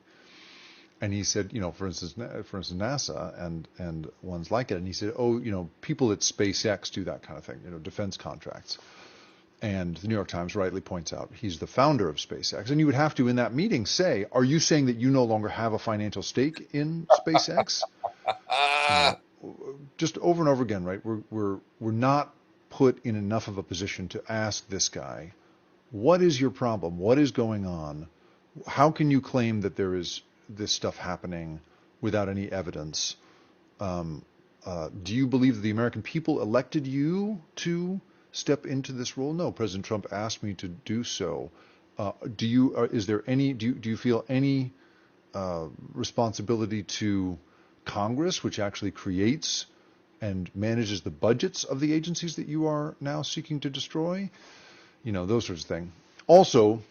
And he said, for instance, NASA and ones like it. And he said, people at SpaceX do that kind of thing, defense contracts. And the New York Times rightly points out he's the founder of SpaceX. And you would have to, in that meeting, say, are you saying that you no longer have a financial stake in SpaceX? Just over and over again, right? We're not put in enough of a position to ask this guy, what is your problem? What is going on? How can you claim that there is this stuff happening without any evidence? Do you believe that the American people elected you to step into this role? No, President Trump asked me to do so. Do you feel any responsibility to Congress, which actually creates and manages the budgets of the agencies that you are now seeking to destroy? Those sorts of things. Also,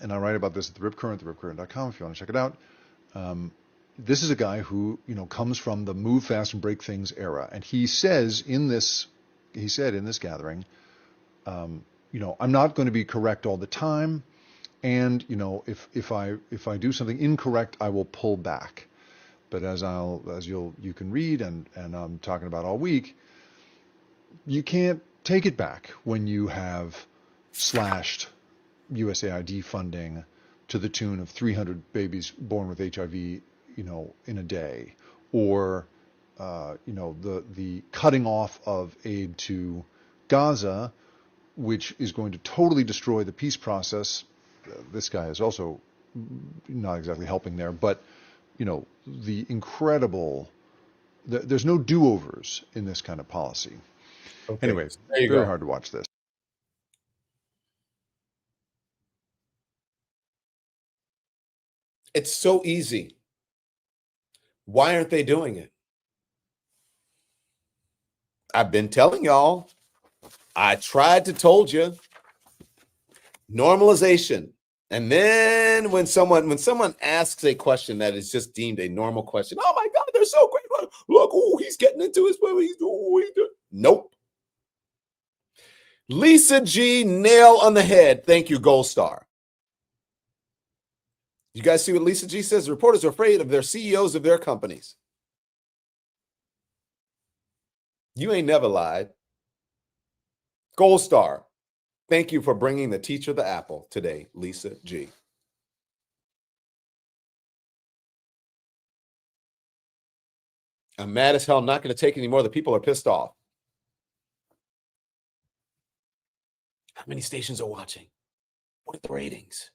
and I write about this at the Rip Current, theripcurrent.com if you want to check it out. This is a guy who, comes from the move fast and break things era. And he said in this gathering, I'm not going to be correct all the time. And, if I do something incorrect, I will pull back. But you can read and I'm talking about all week, you can't take it back when you have slashed USAID funding to the tune of 300 babies born with HIV, in a day, or the cutting off of aid to Gaza, which is going to totally destroy the peace process. This guy is also not exactly helping there, but the incredible, there's no do-overs in this kind of policy. Okay. Anyways, There you very go. hard to watch this. It's so easy. Why aren't they doing it? I've been telling y'all. I tried to told you. Normalization. And then when someone asks a question that is just deemed a normal question, oh my God, they're so great. Look, he's getting into his he's doing what he's doing. Nope. Lisa G, nail on the head. Thank you, Gold Star. You guys see what Lisa G says? Reporters are afraid of their CEOs of their companies. You ain't never lied. Gold Star. Thank you for bringing the teacher the apple today, Lisa G. I'm mad as hell. I'm not going to take any more. The people are pissed off. How many stations are watching? What are the ratings?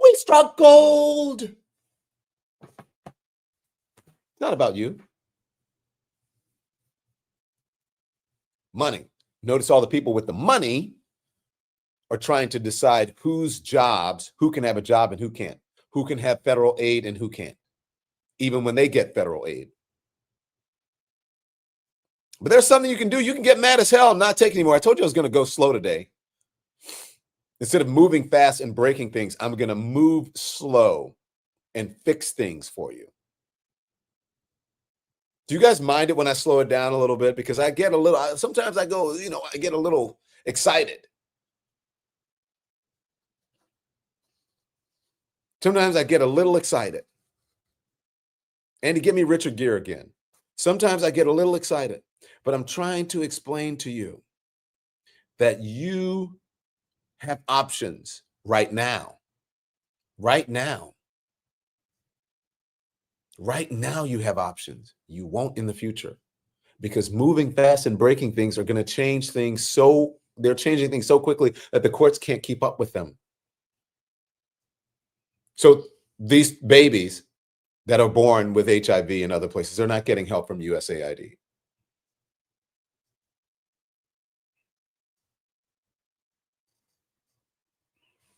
We struck gold. It's not about you. Money. Notice all the people with the money are trying to decide whose jobs, who can have a job and who can't, who can have federal aid and who can't, even when they get federal aid. But there's something you can do. You can get mad as hell and not take anymore. I told you I was going to go slow today. Instead of moving fast and breaking things, I'm going to move slow and fix things for you. Do you guys mind it when I slow it down a little bit? Because I get a little, sometimes I go, I get a little excited. Sometimes I get a little excited. Andy, give me Richard Gere again. Sometimes I get a little excited, but I'm trying to explain to you that you have options right now. Right now. Right now you have options. You won't in the future, because moving fast and breaking things are going to change things they're changing things so quickly that the courts can't keep up with them. So these babies that are born with HIV in other places, they're not getting help from USAID.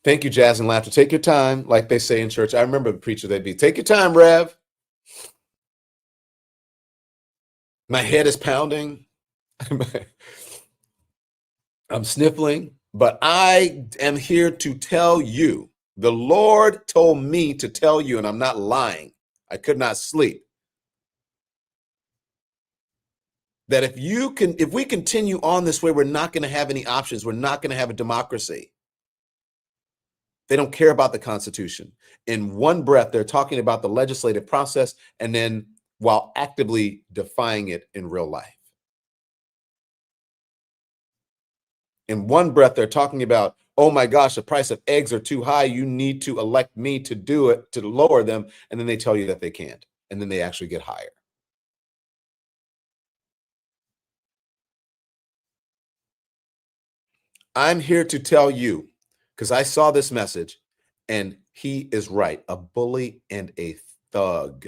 Thank you, Jazz and Laughter. Take your time, like they say in church. I remember the preacher, they'd be, take your time, Rev. My head is pounding. I'm sniffling, but I am here to tell you, the Lord told me to tell you, and I'm not lying. I could not sleep. That if we continue on this way, we're not going to have any options. We're not going to have a democracy. They don't care about the Constitution. In one breath, they're talking about the legislative process, and then while actively defying it in real life. In one breath, they're talking about, oh my gosh, the price of eggs are too high. You need to elect me to do it, to lower them. And then they tell you that they can't. And then they actually get higher. I'm here to tell you, because I saw this message, and he is right, a bully and a thug.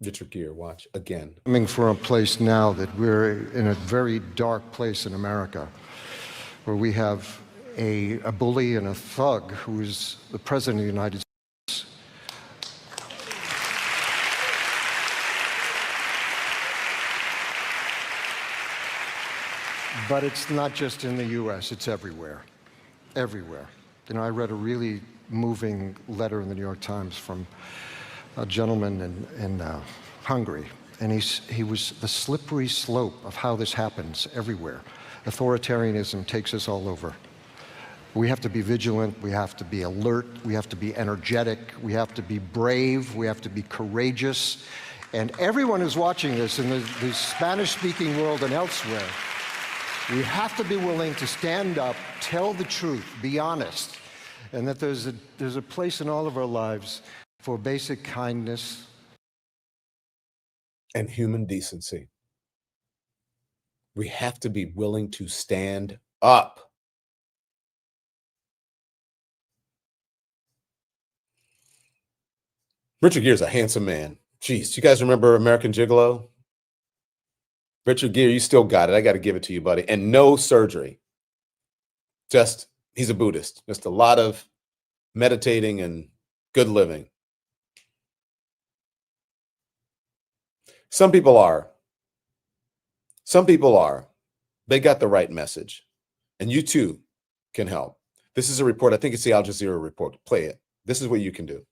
Get your gear, watch again. Coming from a place now that we're in a very dark place in America, where we have a bully and a thug who is the president of the United States. But it's not just in the U.S., it's everywhere, everywhere. You know, I read a really moving letter in the New York Times from a gentleman in Hungary, and he was the slippery slope of how this happens everywhere. Authoritarianism takes us all over. We have to be vigilant, we have to be alert, we have to be energetic, we have to be brave, we have to be courageous. And everyone who's watching this in the Spanish-speaking world and elsewhere, we have to be willing to stand up, tell the truth, be honest, and that there's a place in all of our lives for basic kindness and human decency. We have to be willing to stand up. Richard Gere's a handsome man. Jeez, do you guys remember American Gigolo? Richard Gere, you still got it. I got to give it to you, buddy. And no surgery. Just, he's a Buddhist. Just a lot of meditating and good living. Some people are. Some people are. They got the right message. And you too can help. This is a report. I think it's the Al Jazeera report. Play it. This is what you can do.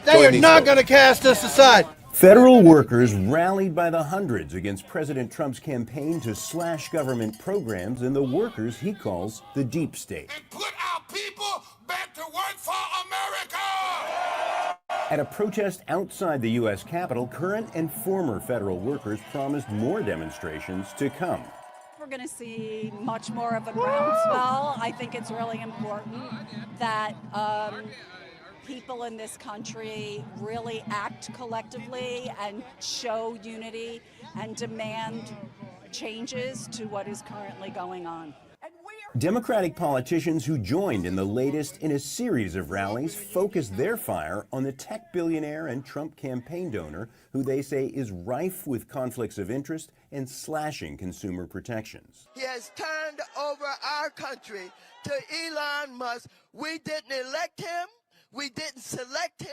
They are not going to cast us aside. Federal workers rallied by the hundreds against President Trump's campaign to slash government programs and the workers he calls the deep state. And put our people back to work for America! At a protest outside the U.S. Capitol, current and former federal workers promised more demonstrations to come. We're going to see much more of a groundswell. I think it's really important that people in this country really act collectively and show unity and demand changes to what is currently going on. Democratic politicians who joined in the latest in a series of rallies focused their fire on the tech billionaire and Trump campaign donor who they say is rife with conflicts of interest and slashing consumer protections. He has turned over our country to Elon Musk. We didn't elect him. We didn't select him,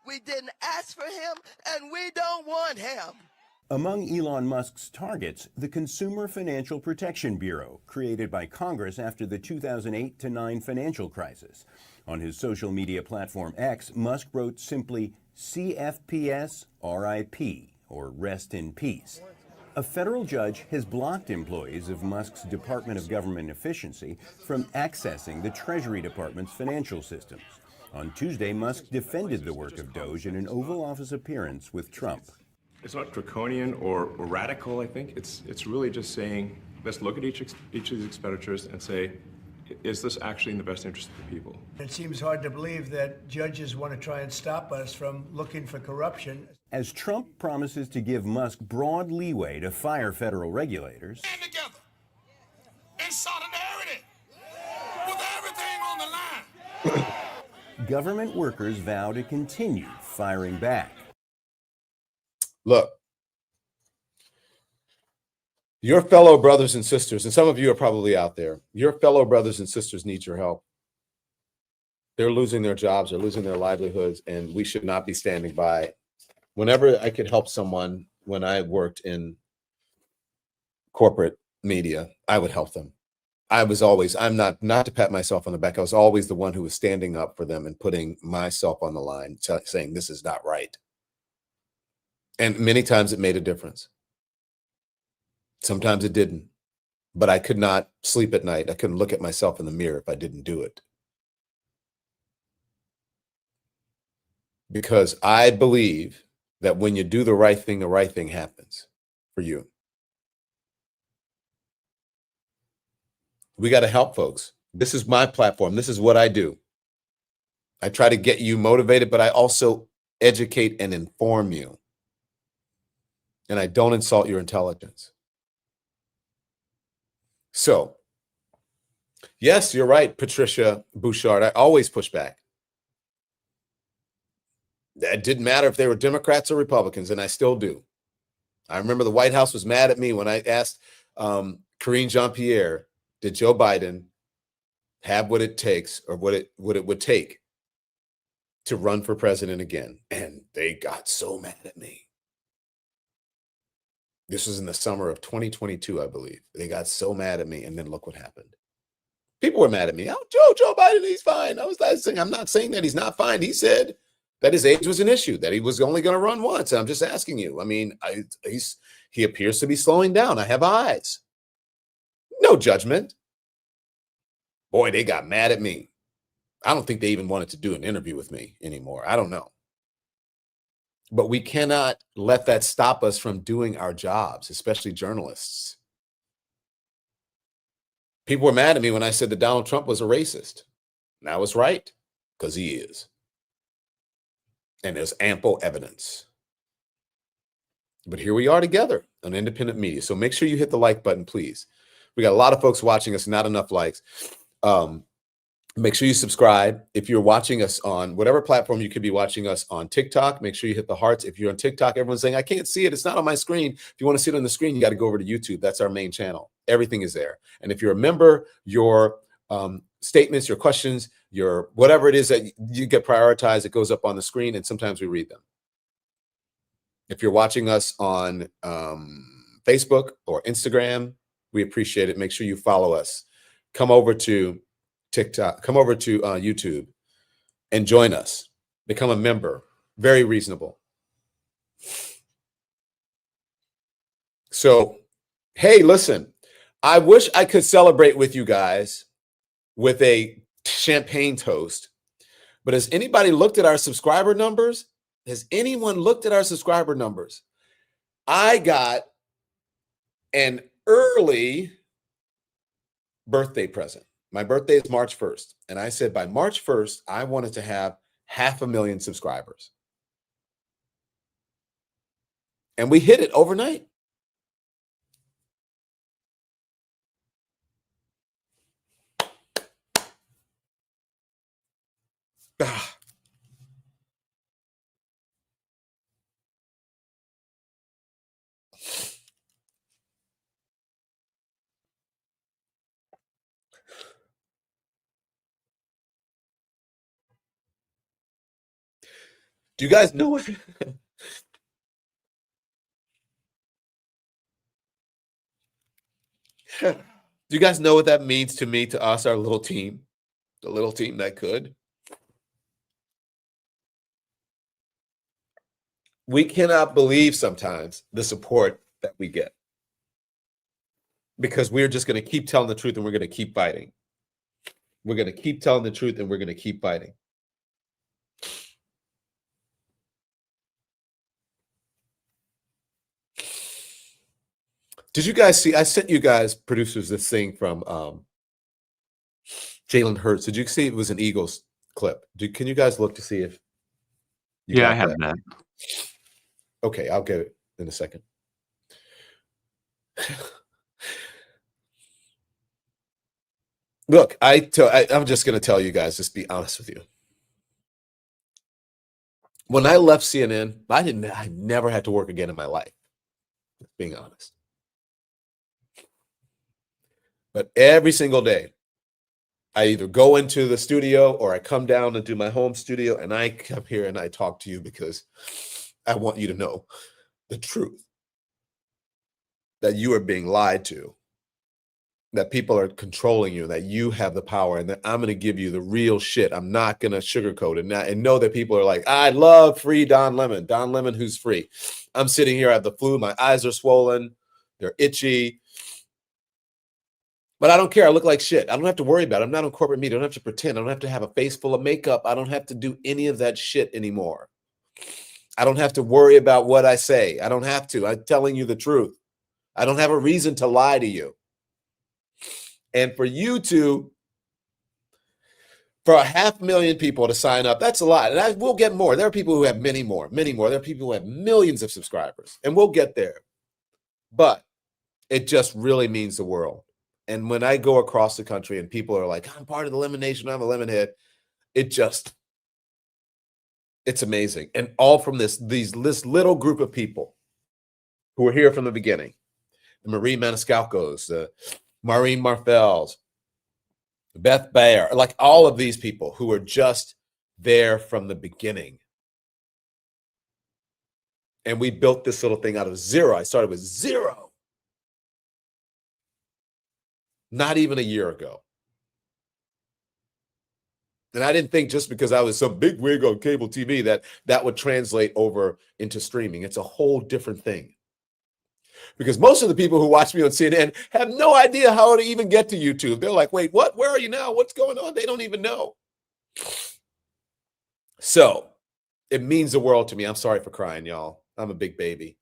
we didn't ask for him, and we don't want him. Among Elon Musk's targets, the Consumer Financial Protection Bureau, created by Congress after the 2008-9 financial crisis. On his social media platform X, Musk wrote simply CFPS RIP, or rest in peace. A federal judge has blocked employees of Musk's Department of Government Efficiency from accessing the Treasury Department's financial systems. On Tuesday, Musk defended the work of DOGE in an Oval Office appearance with Trump. It's not draconian or radical, I think. It's really just saying, let's look at each of these expenditures and say, is this actually in the best interest of the people? It seems hard to believe that judges want to try and stop us from looking for corruption. As Trump promises to give Musk broad leeway to fire federal regulators, Stand together in solidarity with everything on the line. government workers vow to continue firing back. Look, your fellow brothers and sisters, and some of you are probably out there, your fellow brothers and sisters need your help. They're losing their jobs, they're losing their livelihoods, and we should not be standing by. Whenever I could help someone, when I worked in corporate media, I would help them. I was always, I'm not to pat myself on the back, I was always the one who was standing up for them and putting myself on the line, saying this is not right. And many times it made a difference. Sometimes it didn't, but I could not sleep at night. I couldn't look at myself in the mirror if I didn't do it. Because I believe that when you do the right thing happens for you. We got to help folks. This is my platform. This is what I do. I try to get you motivated, but I also educate and inform you. And I don't insult your intelligence. So, yes, you're right, Patricia Bouchard. I always push back. That didn't matter if they were Democrats or Republicans, and I still do. I remember the White House was mad at me when I asked Karine Jean-Pierre, did Joe Biden have what it takes or what it would take to run for president again? And they got so mad at me. This was in the summer of 2022, I believe. They got so mad at me, and then look what happened. People were mad at me. Oh, Joe Biden, he's fine. I'm not saying that he's not fine. He said that his age was an issue, that he was only going to run once. I'm just asking you. I mean, he appears to be slowing down. I have eyes. No judgment. Boy, they got mad at me. I don't think they even wanted to do an interview with me anymore. I don't know. But we cannot let that stop us from doing our jobs, especially journalists. People were mad at me when I said that Donald Trump was a racist. And I was right, because he is. And there's ample evidence. But here we are together on independent media. So make sure you hit the like button, please. We got a lot of folks watching us, not enough likes. Make sure you subscribe. If you're watching us on whatever platform you could be watching us on TikTok, make sure you hit the hearts. If you're on TikTok, everyone's saying, I can't see it. It's not on my screen. If you want to see it on the screen, you got to go over to YouTube. That's our main channel. Everything is there. And if you're a member, your statements, your questions, your whatever it is that you get prioritized, it goes up on the screen, and sometimes we read them. If you're watching us on Facebook or Instagram, we appreciate it. Make sure you follow us. Come over to TikTok, come over to YouTube and join us. Become a member. Very reasonable. So, hey, listen, I wish I could celebrate with you guys with a champagne toast, but has anybody looked at our subscriber numbers? Has anyone looked at our subscriber numbers? I got an early birthday present. My birthday is March 1st. And I said by March 1st, I wanted to have 500,000 subscribers. And we hit it overnight. Do you guys know what? Do you guys know what that means to me, to us, our little team, the little team that could? We cannot believe sometimes the support that we get, because we're just going to keep telling the truth and we're going to keep fighting. We're going to keep telling the truth and we're going to keep fighting. Did you guys see? I sent you guys, producers, this thing from Jalen Hurts. Did you see it was an Eagles clip? Can you guys look to see if? Yeah, I have that. Okay, I'll get it in a second. Look, I'm just going to tell you guys, just be honest with you. When I left CNN, I never had to work again in my life, being honest. But every single day, I either go into the studio or I come down and do my home studio, and I come here and I talk to you because I want you to know the truth, that you are being lied to, that people are controlling you, that you have the power, and that I'm going to give you the real shit. I'm not going to sugarcoat it, and know that people are like, I love free Don Lemon. Don Lemon, who's free. I'm sitting here, I have the flu, my eyes are swollen, they're itchy. But I don't care. I look like shit. I don't have to worry about it. I'm not on corporate media. I don't have to pretend. I don't have to have a face full of makeup. I don't have to do any of that shit anymore. I don't have to worry about what I say. I don't have to. I'm telling you the truth. I don't have a reason to lie to you. And for you to, for 500,000 people to sign up, that's a lot. And we'll get more. There are people who have many more. There are people who have millions of subscribers, and we'll get there. But it just really means the world. And when I go across the country and people are like, I'm part of the Lemon Nation, I'm a Lemonhead, it It's amazing. And all from this little group of people who were here from the beginning. The Marie Maniscalcos, the Maureen Marfels, Beth Bayer, like all of these people who were just there from the beginning. And we built this little thing out of zero. I started with zero. Not even a year ago. And I didn't think just because I was some big wig on cable TV that would translate over into streaming. It's a whole different thing. Because most of the people who watch me on CNN have no idea how to even get to YouTube. They're like, wait, what? Where are you now? What's going on? They don't even know. So it means the world to me. I'm sorry for crying, y'all. I'm a big baby.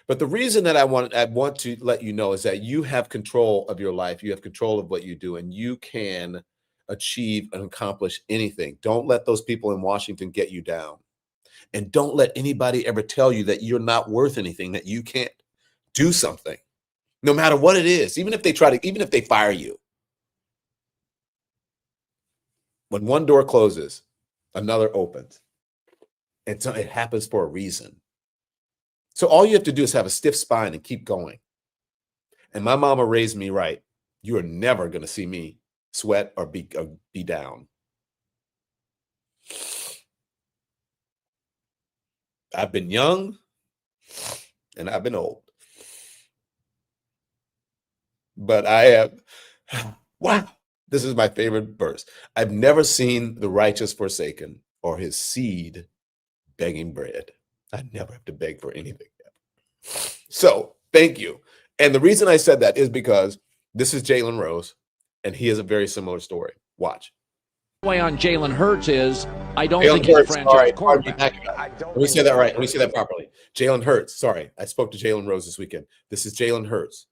But the reason that I want to let you know is that you have control of your life. You have control of what you do, and you can achieve and accomplish anything. Don't let those people in Washington get you down. And don't let anybody ever tell you that you're not worth anything, that you can't do something, no matter what it is, even if they fire you. When one door closes, another opens. And so it happens for a reason. So all you have to do is have a stiff spine and keep going. And my mama raised me right. You are never going to see me sweat or be down. I've been young and I've been old. But I have, wow, this is my favorite verse. I've never seen the righteous forsaken or his seed begging bread. I never have to beg for anything. So thank you. And the reason I said that is because this is Jalen Rose, and he has a very similar story. Watch. Way on Jalen Hurts is I don't think he's a franchise quarterback. Let me say that right. Let me say that properly. Jalen Hurts. Sorry, I spoke to Jalen Rose this weekend. This is Jalen Hurts,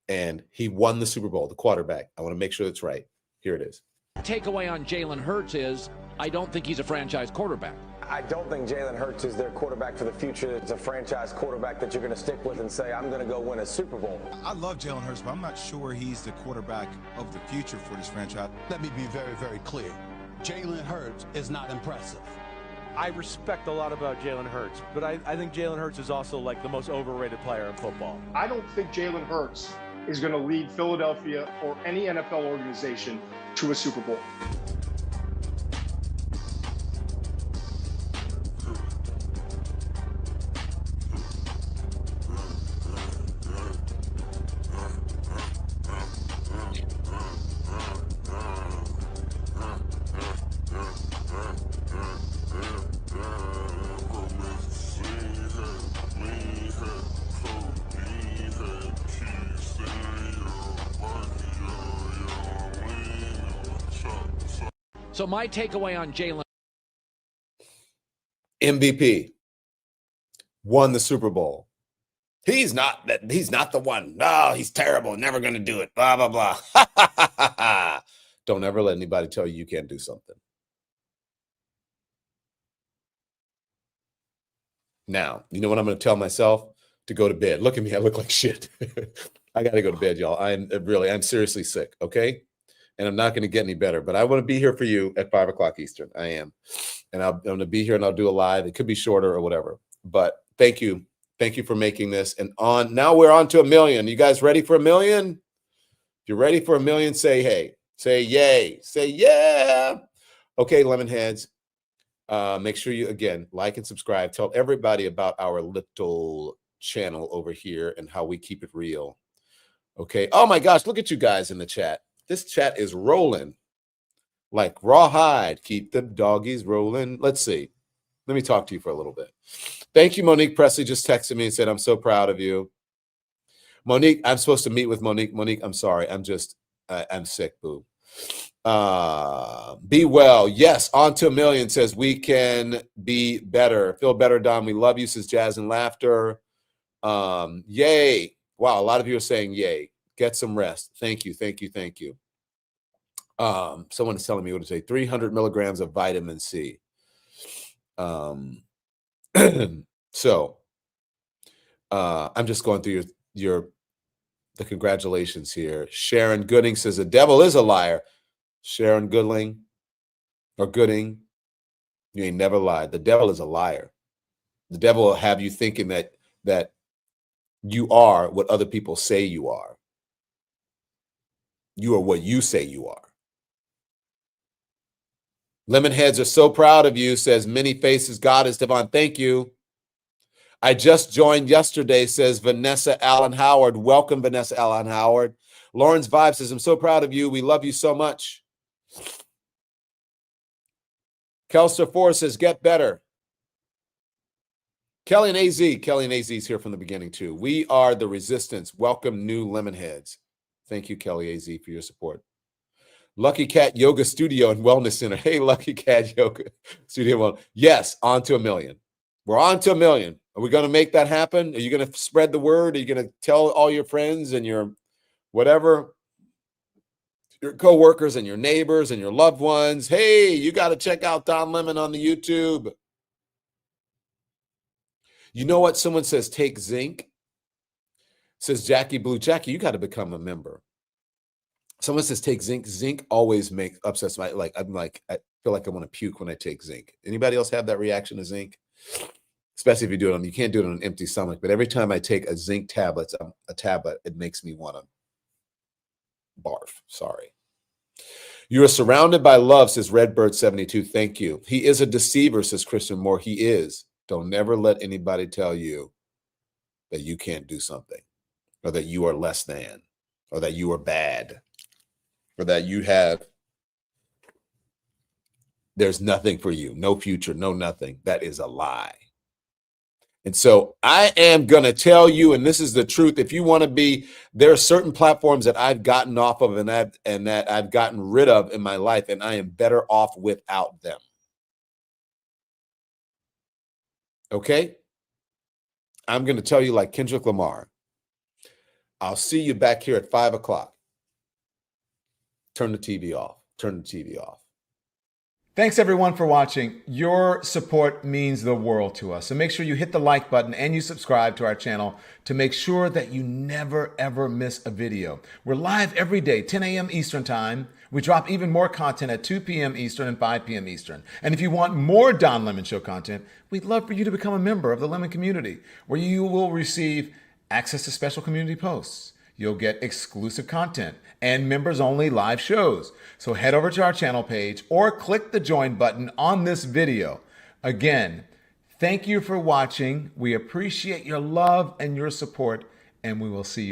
and he won the Super Bowl, the quarterback. I want to make sure that's right. Here it is. Takeaway on Jalen Hurts is I don't think he's a franchise quarterback. I don't think Jalen Hurts is their quarterback for the future. It's a franchise quarterback that you're going to stick with and say, I'm going to go win a Super Bowl. I love Jalen Hurts, but I'm not sure he's the quarterback of the future for this franchise. Let me be very, very clear. Jalen Hurts is not impressive. I respect a lot about Jalen Hurts, but I think Jalen Hurts is also like the most overrated player in football. I don't think Jalen Hurts is going to lead Philadelphia or any NFL organization to a Super Bowl. So my takeaway on Jalen. MVP. Won the Super Bowl. He's not the one. No, he's terrible. Never going to do it. Blah, blah, blah. Don't ever let anybody tell you can't do something. Now, you know what I'm going to tell myself? To go to bed. Look at me. I look like shit. I got to go to bed, y'all. I'm seriously sick. Okay. And I'm not going to get any better, but I want to be here for you at 5 o'clock Eastern. I am. And I'm going to be here and I'll do a live. It could be shorter or whatever, but thank you. Thank you for making this. And now we're on to 1 million. You guys ready for 1 million? If you're ready for 1 million, say, hey, say, yay, say, yeah. Okay. Lemonheads. Make sure you, again, like and subscribe. Tell everybody about our little channel over here and how we keep it real. Okay. Oh my gosh. Look at you guys in the chat. This chat is rolling like rawhide. Keep the doggies rolling. Let's see. Let me talk to you for a little bit. Thank you, Monique Presley just texted me and said, I'm so proud of you. Monique, I'm supposed to meet with Monique. Monique, I'm sorry. I'm sick, boo. Be well. Yes, on to 1 million says we can be better. Feel better, Don. We love you, says Jazz and Laughter. Yay. Wow, a lot of you are saying yay. Get some rest. Thank you, thank you, thank you. Someone is telling me what to say. 300 milligrams of vitamin C. So I'm just going through the congratulations here. Sharon Gooding says the devil is a liar. Sharon Gooding. You ain't never lied. The devil is a liar. The devil will have you thinking that you are what other people say you are. You are what you say you are. Lemonheads are so proud of you, says Many Faces Goddess Devon. Thank you. I just joined yesterday, says Vanessa Allen Howard. Welcome, Vanessa Allen Howard. Lawrence Vibe says, I'm so proud of you. We love you so much. Kelster Force says, get better. Kelly and AZ is here from the beginning too. We are the resistance. Welcome, new Lemonheads. Thank you, Kelly AZ, for your support. Lucky Cat Yoga Studio and Wellness Center. Hey, Lucky Cat Yoga Studio. Yes, on to 1 million. We're on to 1 million. Are we going to make that happen? Are you going to spread the word? Are you going to tell all your friends and your whatever, your coworkers and your neighbors and your loved ones? Hey, you got to check out Don Lemon on the YouTube. You know what? Someone says, take zinc. Says Jackie Blue. Jackie, you got to become a member. Someone says take zinc. Zinc always upsets my, I feel like I want to puke when I take zinc. Anybody else have that reaction to zinc? Especially if you do it you can't do it on an empty stomach. But every time I take a zinc tablet, it makes me want to barf. Sorry. You are surrounded by love, says Redbird72. Thank you. He is a deceiver, says Christian Moore. He is. Don't never let anybody tell you that you can't do something, or that you are less than, or that you are bad, or that there's nothing for you, no future, no nothing. That is a lie. And so I am going to tell you, and this is the truth, if you want to be, there are certain platforms that I've gotten off of and that I've gotten rid of in my life, and I am better off without them. Okay? I'm going to tell you like Kendrick Lamar. I'll see you back here at 5 o'clock. Turn the TV off. Turn the TV off. Thanks everyone for watching. Your support means the world to us. So make sure you hit the like button and you subscribe to our channel to make sure that you never ever miss a video. We're live every day, 10 a.m. Eastern time. We drop even more content at 2 p.m. Eastern and 5 p.m. Eastern. And if you want more Don Lemon Show content, we'd love for you to become a member of the Lemon community, where you will receive access to special community posts. You'll get exclusive content and members-only live shows. So head over to our channel page or click the join button on this video. Again, thank you for watching. We appreciate your love and your support, and we will see you